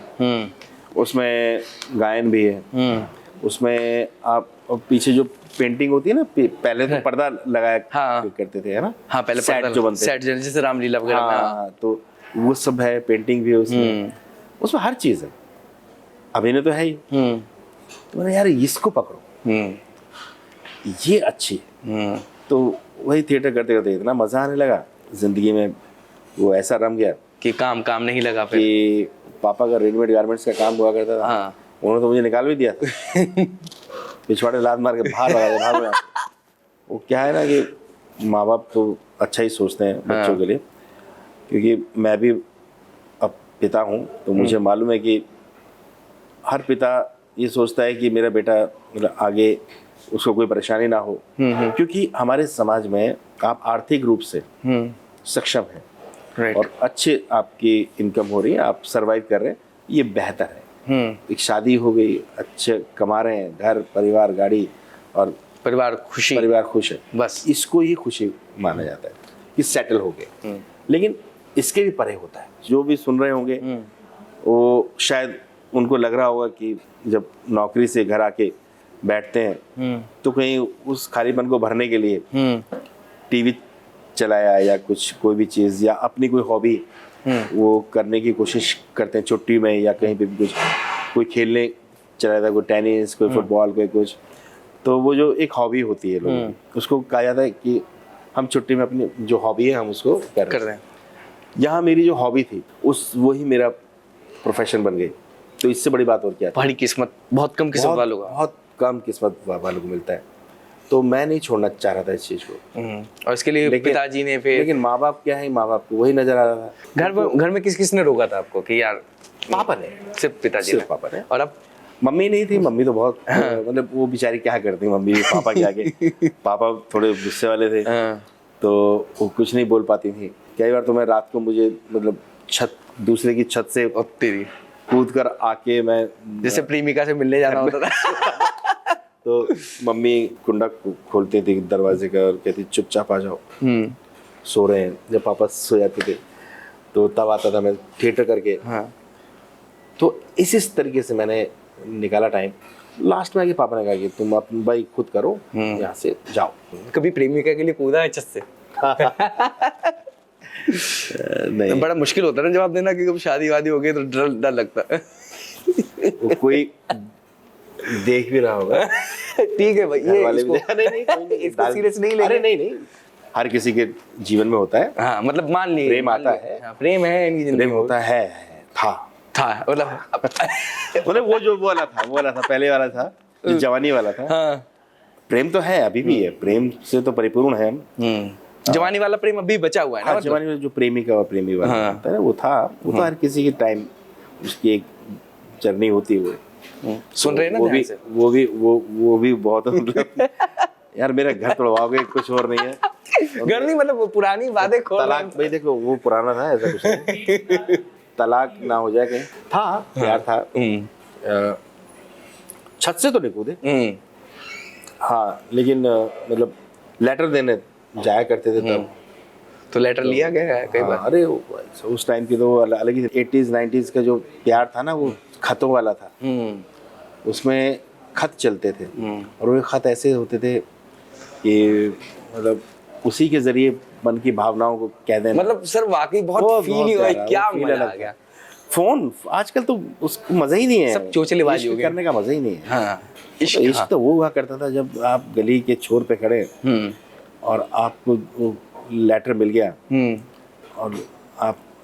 उसमें गायन भी है, उसमें आप पीछे जो पेंटिंग होती है ना, पहले तो पर्दा लगाया करते थे, है ना। हाँ, पहले सेट जो बनते सेट जैसे रामलीला वगैरह में। हाँ, तो वो सब है, पेंटिंग भी है उसमें हर चीज़ है, अभिनय तो है ही। तो मैंने यार इसको पकड़ो, ये अच्छी है। तो वही थिएटर करते करते इतना मजा आने लगा जिंदगी में, वो ऐसा रम गया कि काम नहीं लगा फिर। कि पापा का रेडीमेड गारमेंट्स का काम हुआ करता था, उन्होंने तो मुझे निकाल भी दिया था। पिछवाड़े लात मार के बाहर लगा। वो क्या है ना कि माँ बाप तो अच्छा ही सोचते हैं बच्चों के लिए, क्योंकि मैं भी अब पिता हूँ, तो मुझे मालूम है कि हर पिता ये सोचता है कि मेरा बेटा मतलब आगे उसको कोई परेशानी ना हो, क्योंकि हमारे समाज में आप आर्थिक रूप से सक्षम हैं और अच्छे आपकी इनकम हो रही है, आप सरवाइव कर रहे हैं, ये बेहतर है। एक शादी हो गई, अच्छे कमा रहे हैं, घर परिवार गाड़ी, और परिवार खुश है, बस इसको ही खुशी माना जाता है कि सेटल हो गए। लेकिन इसके भी परे होता है, जो भी सुन रहे होंगे वो शायद उनको लग रहा होगा कि जब नौकरी से घर आके बैठते हैं तो कहीं उस खालीपन को भरने के लिए टीवी चलाया या कुछ कोई भी चीज़ या अपनी कोई हॉबी वो करने की कोशिश करते हैं छुट्टी में, या कहीं पे भी कुछ कोई खेलने चला था, कोई टेनिस, कोई फुटबॉल, कोई कुछ। तो वो जो एक हॉबी होती है लोगों की, उसको कहा जाता है कि हम छुट्टी में अपनी जो हॉबी है हम उसको कर रहे हैं। यहाँ मेरी जो हॉबी थी वही मेरा प्रोफेशन बन गई। तो इससे बड़ी बात और क्या थी? बड़ी किस्मत, बहुत कम किस्मत बहुत वालों का। बहुत कम किस्मत वालों को मिलता है। तो मैं नहीं छोड़ना चाह रहा था इस चीज को। और इसके लिए पिताजी ने फिर, लेकिन माँ बाप क्या है, माँ बाप को वही नजर आ रहा था। घर में किस किसने रोका था आपको कि यार? पापा ने, सिर्फ पिताजी सिर्फ ने। पापा ने। और अब मम्मी नहीं थी, मम्मी तो बहुत मतलब वो बेचारी क्या करती मम्मी पापा के आगे। पापा थोड़े गुस्से वाले थे, तो वो कुछ नहीं बोल पाती थी। कई बार तो मैं रात को, मुझे मतलब दूसरे की छत से तेरी कूद कर आके मैं, जैसे प्रेमिका से मिलने जाना होता था। तो मम्मी कुंडा खोलती थी दरवाजे का और कहती चुपचाप आ जाओ, सो रहे हैं। जब पापा सो जाते थे तो तब आता था मैं थिएटर करके। हाँ। तो इस तरीके से मैंने निकाला टाइम। लास्ट में आके पापा ने कहा कि तुम अपना भाई खुद करो, यहाँ से जाओ। कभी प्रेमिका के लिए कूदा है छत से? नहीं, बड़ा मुश्किल होता है ना जवाब देना, कि कभी शादी वादी हो गई तो डर लगता है। वो कोई देख भी रहा होगा। ठीक है भाई, ये वाले इसको, भी नहीं, इसको सीरियस नहीं लेंगे। अरे नहीं, हर किसी के जीवन में होता है। हाँ, मतलब मान लिए प्रेम आता है। हाँ, प्रेम है इनकी जिंदगी प्रेम में। होता है, था मतलब मतलब वो वाला था पहले वाला था, जो जवानी वाला था। हाँ। प्रेम तो है, अभी भी है, प्रेम से तो परिपूर्ण है हम। जवानी वाला प्रेम अभी बचा हुआ है ना? हाँ, जवानी में जो प्रेमिका और प्रेमी वाला होता है ना, वो था। वो तो हर किसी की टाइम, उसकी एक जर्नी होती है। सुन रहे हैं ना ध्यान से? वो भी बहुत मतलब यार मेरा घर तोड़वाओगे, कुछ और नहीं है। घर नहीं, मतलब वो पुरानी बातें खोल रहे तलाक हैं। भाई देखो, वो पुराना था, ऐसा कुछ नहीं। तलाक ना हो जाए कहीं। था प्यार था। छत से तो नहीं कूदे। हाँ, लेकिन मतलब लेटर देने जाया करते थे तब। तो लेटर लिया गया है कई बार? अरे उस टाइम की तो अलग ही 80s 90s का जो प्यार था ना, वो खतों वाला था। उसमें खत चलते थे, और वो खत ऐसे होते थे कि मतलब उसी के जरिए मन की भावनाओं को कह देना। मतलब सर वाकई बहुत फील ही हुआ, क्या मजा आ गया। फोन आजकल तो उसको मजा ही नहीं है, सब चोचलेबाजी हो गई, करने का मजा ही नहीं है। हाँ, इश्क तो वो हुआ करता था जब आप गली के छोर पे खड़े और आपको वो लेटर मिल गया, और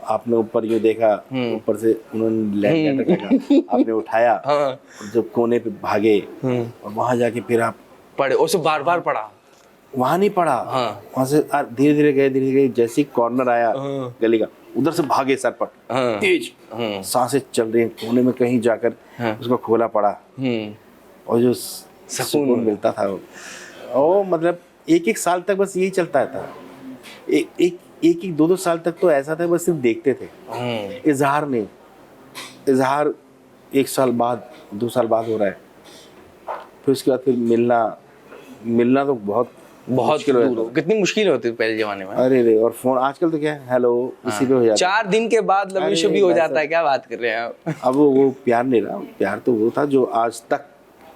आपने ऊपर जो देखा, ऊपर से उन्होंने लेटर फेंका, आपने उठाया, और जब कोने पे भागे और वहां जाके फिर आप पढ़े, उसे बार बार पढ़ा। वहां नहीं पढ़ा, वहां से धीरे धीरे गए, जैसे ही कॉर्नर आया गली का, उधर से भागे सरपट, तेज सांसें चल रही हैं, कोने में कहीं जाकर उसको खोला पड़ा, और जो सुकून मिलता था वो मतलब एक साल तक बस यही चलता था। एक 2 साल तक तो ऐसा था, बस सिर्फ देखते थे, इजहार नहीं। इजहार 1 साल बाद 2 साल बाद हो रहा है, फिर उसके बाद फिर मिलना तो बहुत मुश्किल दूर हो। कितनी मुश्किल होती थी पहले जमाने में। अरे और फोन आजकल तो क्या है, हेलो, इसी पे हो जाता है। 4 दिन के बाद लव यू भी हो जाता है, क्या बात कर रहे हैं आप? अब वो प्यार नहीं रहा। प्यार तो वो था जो आज तक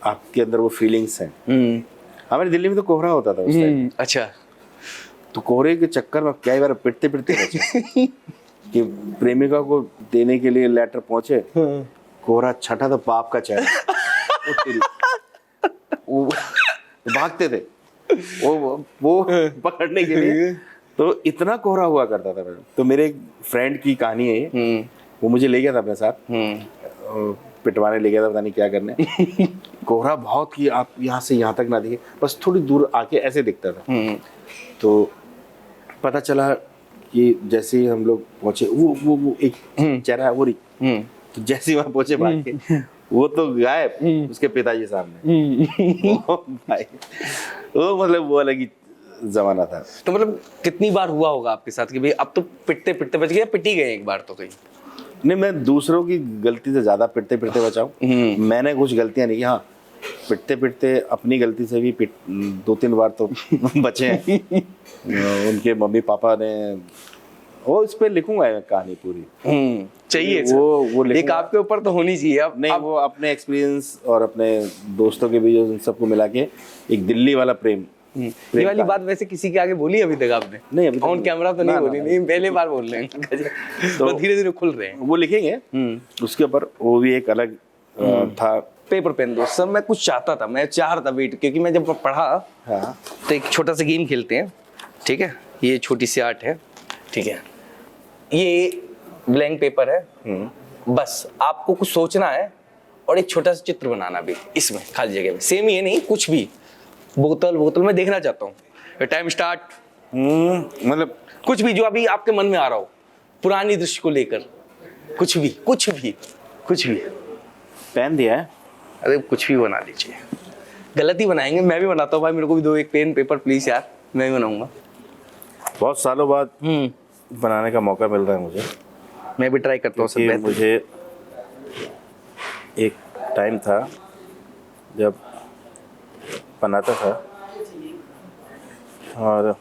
आपके अंदर वो फीलिंग्स हैं। हमारे दिल्ली में तो कोहरा होता था उस टाइम। अच्छा। तो कोहरे के चक्कर में कई बार पिटते बचे कि प्रेमिका को देने के लिए लेटर पहुंचे, कोहरा छठा तो पाप का चेहरा। वो भागते थे वो पकड़ने के लिए, तो इतना कोहरा हुआ करता था। तो मेरे एक फ्रेंड की कहानी है ये। वो मुझे ले गया था अपने साथ, पिटवाने ले गया था, पता नहीं क्या करने। कोहरा बहुत ही, आप यहाँ से यहाँ तक ना दिखे, बस थोड़ी दूर आके ऐसे दिखता था। तो पता चला कि जैसे ही हम लोग पहुंचे, वो एक चेहरा है, वो तो जैसे ही वहां पहुंचे भाग के, वो तो गायब उसके पिताजी सामने। भाई वो मतलब वो अलग ही जमाना था। तो मतलब कितनी बार हुआ होगा आपके साथ कि भाई अब तो पिटते पिटते बच गया, पिटी गए एक बार तो कहीं? नहीं, मैं दूसरों की गलती से ज्यादा पिटते पिटते बचाऊं। मैंने कुछ गलतियां नहीं की। हाँ, पिटते पिटते अपनी गलती से भी 2-3 बार तो बचे हैं। उनके मम्मी पापा ने, वो इस पे लिखूंगा कहानी पूरी। चाहिए वो एक आपके ऊपर तो होनी चाहिए। अब नहीं, वो अपने एक्सपीरियंस और अपने दोस्तों के भी जो सबको मिला के एक दिल्ली वाला प्रेम। ये वाली बात वैसे किसी के आगे बोली अभी तक आपने? नहीं, अभी ऑन कैमरा तो नहीं बोली। नहीं, पहले बार बोल रहे हैं। तो धीरे धीरे खुल रहे हैं। वो लिखेंगे उसके ऊपर, वो भी एक अलग था। पेपर पेन दो सर, मैं कुछ चाहता था, मैं चाह रहा था वेट, क्योंकि मैं जब पढ़ा तो एक छोटा सा गेम खेलते हैं, ठीक है? ये छोटी सी आर्ट है, ठीक है? ये ब्लैंक पेपर है, बस आपको कुछ सोचना है और एक छोटा सा चित्र बनाना भी इसमें खाली जगह में, सेम ये नहीं कुछ भी, बोतल मैं देखना चाहता हूँ। Time start. मतलब कुछ भी जो अभी आपके मन में आ रहा हो, पुरानी दृश्य को लेकर, कुछ भी। पेन दिया है। अरे कुछ भी बना लीजिए, गलत ही बनाएंगे, मैं भी बनाता हूँ भाई, मेरे को भी दो एक पेन पेपर प्लीज यार, मैं भी बनाऊंगा। बहुत सालों बाद बनाने का मौका मिल रहा है मुझे, मैं भी ट्राई करता हूँ सब। मुझे एक टाइम था जब बनाता था और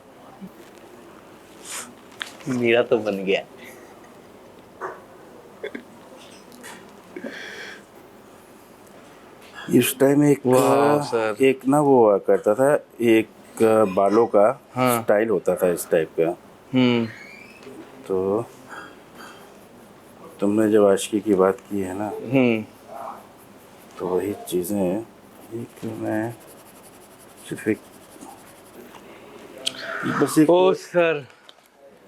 मेरा तो बन गया। इस टाइम वाह, सर। एक ना वो हुआ करता था, एक बालों का हाँ। स्टाइल होता था इस टाइप का। तो तुमने जब आशिकी की बात की है ना, तो वही चीज़ें एक मैं सिर्फ एक बस एक ओ सर,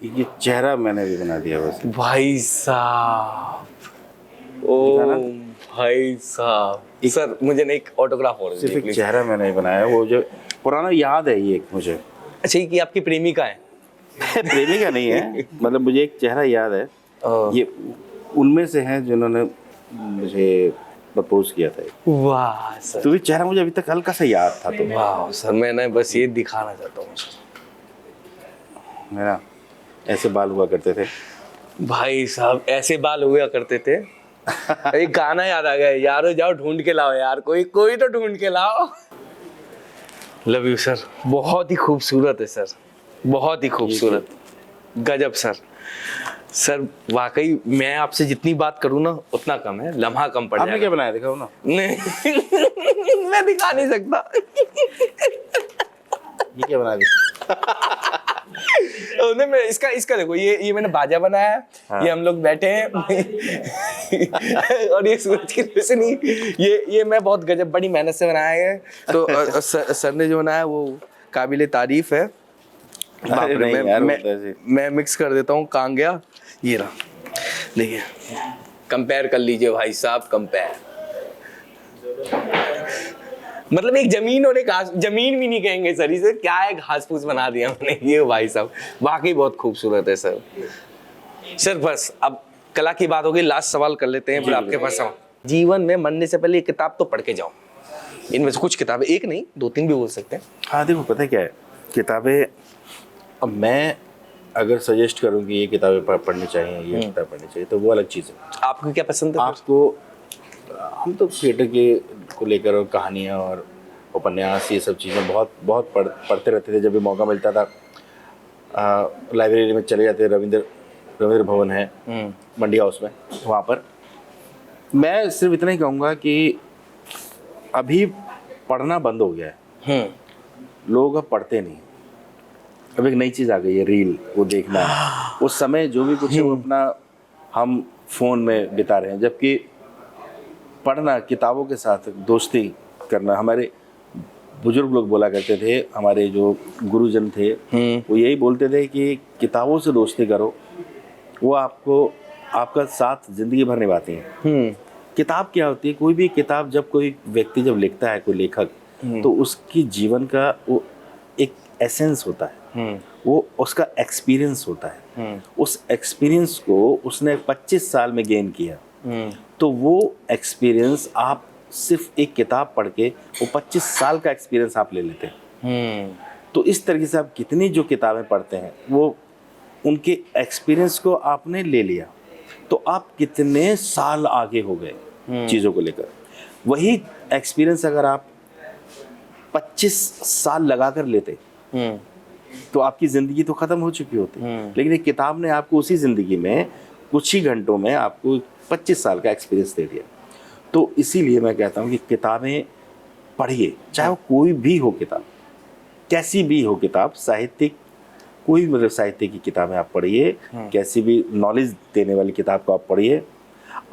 ये चेहरा मैंने भी बना दिया बस। भाई साहब, ओ दिखा ना? भाई साहब, सर मुझे ना एक ऑटोग्राफ और सिर्फ एक चेहरा मैंने ही बनाया, वो जो पुराना याद है ये मुझे। अच्छा, ये कि आपकी प्रेमिका है? प्रेमिका नहीं है, मतलब मुझे एक चेहरा याद है, ये उनमें से हैं जिन्होंने मुझे प्रपोज किया था। वाह सर, तो ये चेहरा मुझे अभी तक हल्का सा याद था। तो वाह सर, मैं ना बस ये दिखाना चाहता हूँ सर, मेरा ऐसे बाल हुआ करते थे भाई साहब, ऐसे बाल हुआ करते थे। एक गाना याद आ गया, यारो जाओ ढूंढ के लाओ यार, कोई तो ढूंढ के लाओ। लव यू सर, बहुत ही खूबसूरत है सर, बहुत ही खूबसूरत, गजब सर। सर वाकई मैं आपसे जितनी बात करूँ ना उतना कम है, लम्हा कम पड़ आपने जाएगा। क्या बनाया दिखाओ ना। नहीं मैं दिखा नहीं सकता। ये क्या बना दिया? नहीं, मैं इसका देखो, ये मैंने बाजा बनाया है। हाँ। ये हम लोग बैठे हैं और ये सूरज की रोशनी, ये मैं बहुत गजब बड़ी मेहनत से बनाया है। तो सर ने जो बनाया वो काबिले तारीफ है। बाप रे, नहीं यार, मैं मिक्स कर देता हूँ, कहाँ गया ये रहा, देखिए कंपेयर कर लीजिए भाई साहब, कंपेयर मतलब एक जमीन और एक घास, जमीन भी नहीं कहेंगे सर, इसे क्या है, घास फूस बना दिया हमने। ये भाई साहब वाकई बहुत खूबसूरत है सर। सर बस अब कला की बात होगी, लास्ट सवाल कर लेते हैं फिर आपके पास आऊं। जीवन में मरने से पहले एक किताब तो पढ़ के जाओ, इनमें से कुछ किताबें, एक नहीं दो तीन भी बोल सकते हैं। हाँ देखो, पता है क्या है, किताबें अब मैं अगर सजेस्ट करूँ कि ये किताबें पढ़नी चाहिए, ये किताब पढ़नी चाहिए, तो वो अलग चीज़ है। आपको क्या पसंद है? आपको, हम तो थिएटर के को लेकर और कहानियाँ और उपन्यास ये सब चीज़ें बहुत पढ़ते रहते थे। जब भी मौका मिलता था लाइब्रेरी में चले जाते, रविंद्र भवन है मंडी हाउस में, वहाँ पर। मैं सिर्फ इतना ही कहूँगा कि अभी पढ़ना बंद हो गया है, लोग अब पढ़ते नहीं। अब एक नई चीज़ आ गई है, रील, वो देखना है। उस समय जो भी कुछ है वो अपना हम फ़ोन में बिता रहे हैं, जबकि पढ़ना, किताबों के साथ दोस्ती करना, हमारे बुजुर्ग लोग बोला करते थे, हमारे जो गुरुजन थे वो यही बोलते थे कि किताबों से दोस्ती करो, वो आपको आपका साथ जिंदगी भर निभाती हैं। किताब क्या होती है, कोई भी किताब जब कोई व्यक्ति जब लिखता है, कोई लेखक, तो उसकी जीवन का वो एक एसेंस होता है, वो उसका एक्सपीरियंस होता है। उस एक्सपीरियंस को उसने 25 साल में गेन किया, तो वो एक्सपीरियंस आप सिर्फ एक किताब पढ़ के वो 25 साल का एक्सपीरियंस आप ले लेते हैं। तो इस तरीके से आप कितनी जो किताबें पढ़ते हैं वो उनके एक्सपीरियंस को आपने ले लिया, तो आप कितने साल आगे हो गए चीज़ों को लेकर। वही एक्सपीरियंस अगर आप 25 साल लगा कर लेते तो आपकी ज़िंदगी तो ख़त्म हो चुकी होती, लेकिन एक किताब ने आपको उसी ज़िंदगी में कुछ ही घंटों में आपको 25 साल का एक्सपीरियंस दे दिया। तो इसीलिए मैं कहता हूँ कि किताबें पढ़िए, चाहे वो कोई भी हो किताब, कैसी भी हो किताब, साहित्यिक, कोई भी मतलब साहित्य की किताबें आप पढ़िए, कैसी भी नॉलेज देने वाली किताब को आप पढ़िए,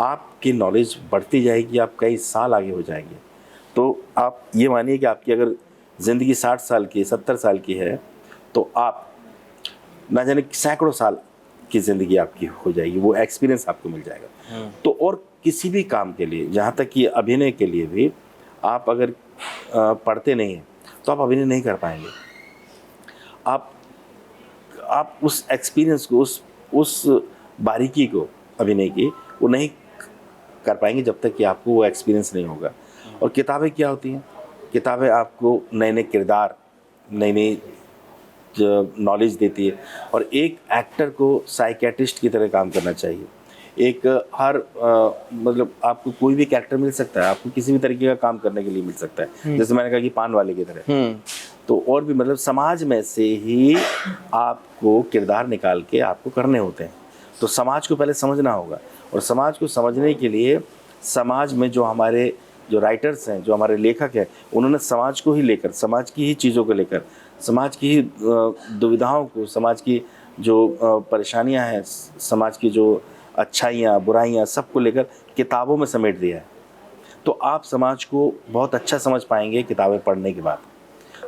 आपकी नॉलेज बढ़ती जाएगी, आप कई साल आगे हो जाएंगे। तो आप ये मानिए कि आपकी अगर ज़िंदगी 60 साल की, 70 साल की है, तो आप ना जाने सैकड़ों साल की ज़िंदगी आपकी हो जाएगी, वो एक्सपीरियंस आपको मिल जाएगा। तो और किसी भी काम के लिए, जहाँ तक कि अभिनय के लिए भी, आप अगर पढ़ते नहीं हैं तो आप अभिनय नहीं कर पाएंगे। आप उस एक्सपीरियंस को, उस बारीकी को अभिनय की, वो नहीं कर पाएंगे जब तक कि आपको वो एक्सपीरियंस नहीं होगा। और किताबें क्या होती हैं? किताबें आपको नए नए किरदार, नई नई नॉलेज देती है। और एक एक्टर को साइकेट्रिस्ट की तरह काम करना चाहिए। एक हर मतलब आपको कोई भी कैरेक्टर मिल सकता है, आपको किसी भी तरीके का काम करने के लिए मिल सकता है। जैसे मैंने कहा कि पान वाले की तरह, तो और भी मतलब समाज में से ही आपको किरदार निकाल के आपको करने होते हैं। तो समाज को पहले समझना होगा, और समाज को समझने के लिए समाज में जो हमारे जो राइटर्स हैं, जो हमारे लेखक हैं, उन्होंने समाज को ही लेकर, समाज की ही चीज़ों को लेकर, समाज की ही दुविधाओं को, समाज की जो परेशानियां हैं, समाज की जो अच्छाइयाँ बुराइयाँ, सबको लेकर किताबों में समेट दिया है। तो आप समाज को बहुत अच्छा समझ पाएंगे किताबें पढ़ने के बाद।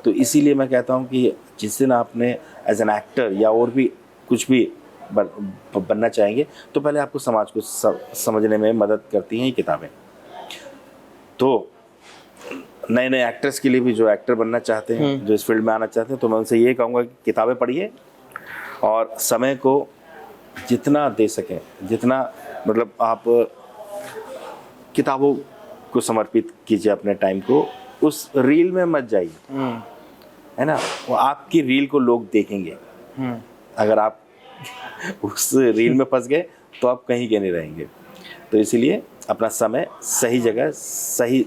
तो इसीलिए मैं कहता हूँ कि जिस दिन आपने एज एन एक्टर या और भी कुछ भी बनना चाहेंगे, तो पहले आपको समाज को समझने में मदद करती हैं ये किताबें। तो नए नए एक्टर्स के लिए भी, जो एक्टर बनना चाहते हैं, जो इस फील्ड में आना चाहते हैं, तो मैं उनसे ये कहूँगा कि किताबें पढ़िए और समय को जितना दे सकें, जितना मतलब आप किताबों को समर्पित कीजिए अपने टाइम को। उस रील में मत जाइए, है ना, वो आपकी रील को लोग देखेंगे। अगर आप उस रील में फंस गए तो आप कहीं के नहीं रहेंगे। तो इसीलिए अपना समय सही जगह, सही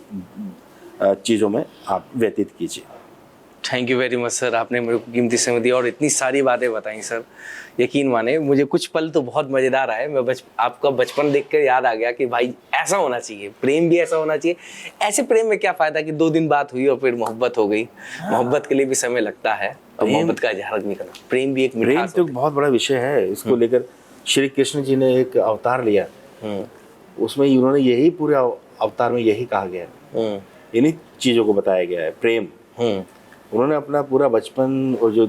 चीज़ों में आप व्यतीत कीजिए। Thank you very much sir, आपने मेरे को कीमती समय दिया और इतनी सारी बातें बताई सर। यकीन माने मुझे कुछ पल तो बहुत मज़ेदार आए। मैं आपका बचपन देखकर याद आ गया कि भाई ऐसा होना चाहिए, प्रेम भी ऐसा होना चाहिए। ऐसे प्रेम में क्या फ़ायदा कि 2 दिन बात हुई और फिर मोहब्बत हो गई। मोहब्बत के लिए भी समय लगता है और मोहब्बत का इजहार भी करना। प्रेम भी एक मिठास तो बहुत बड़ा विषय है। इसको लेकर श्री कृष्ण जी ने एक अवतार लिया, उसमें उन्होंने यही पूरे अवतार में यही कहा गया है, इन्हीं चीज़ों को बताया गया है, प्रेम। उन्होंने अपना पूरा बचपन और जो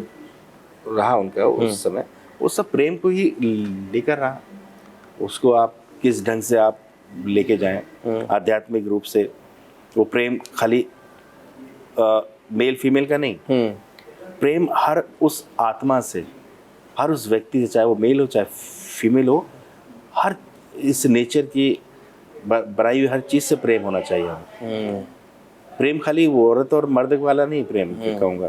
रहा उनका उस समय, वो सब प्रेम को ही लेकर रहा। उसको आप किस ढंग से आप लेके जाएं आध्यात्मिक रूप से। वो प्रेम खाली मेल फीमेल का नहीं, प्रेम हर उस आत्मा से, हर उस व्यक्ति से, चाहे वो मेल हो चाहे फीमेल हो, हर इस नेचर की बनाई हुई हर चीज़ से प्रेम होना चाहिए हमें। प्रेम खाली वो औरत और मर्द वाला नहीं प्रेम कहूँगा।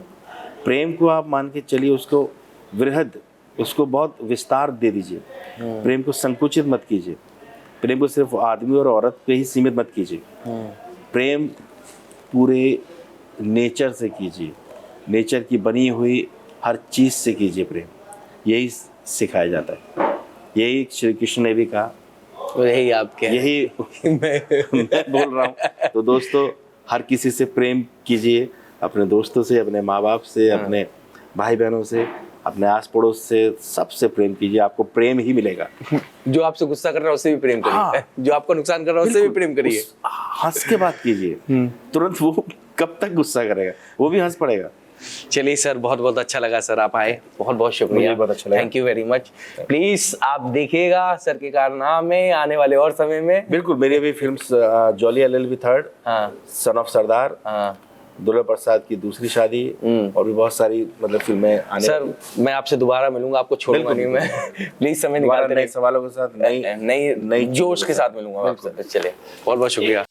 प्रेम को आप मान के चलिए, उसको वृहद, उसको बहुत विस्तार दे दीजिए। प्रेम को संकुचित मत कीजिए। प्रेम को सिर्फ आदमी और औरत पे ही सीमित मत कीजिए। प्रेम पूरे नेचर से कीजिए, नेचर की बनी हुई हर चीज़ से कीजिए प्रेम। यही सिखाया जाता है, यही श्री कृष्ण ने भी कहा, यही आप कह, यही मैं बोल रहा हूँ। तो दोस्तों, हर किसी से प्रेम कीजिए, अपने दोस्तों से, अपने माँ बाप से, अपने भाई बहनों से, अपने आस पड़ोस से, सबसे प्रेम कीजिए। आपको प्रेम ही मिलेगा। जो आपसे गुस्सा कर रहा है उससे भी प्रेम करिए। हाँ। जो आपको नुकसान कर रहा है उससे भी प्रेम करिए। हंस के बात कीजिए, तुरंत वो कब तक गुस्सा करेगा, वो भी हंस पड़ेगा। चलिए सर, बहुत बहुत अच्छा लगा सर, आप आए, बहुत बहुत शुक्रिया, बहुत अच्छा लगा। Thank you very much. Please आप देखिएगा सर के कारनामे आने वाले और समय में। बिल्कुल, मेरी अभी films Jolly LLB 3rd, son of Sardar, Durga Prasad की दूसरी शादी, और भी बहुत सारी मतलब फिल्में आने। सर मैं आपसे दोबारा मिलूंगा, आपको छोड़ूंगा नहीं मैं। प्लीज समय निकालते रहिए, नए सवालों के साथ, नई जोश के साथ मिलूंगा आपसे। चलिए, बहुत बहुत शुक्रिया।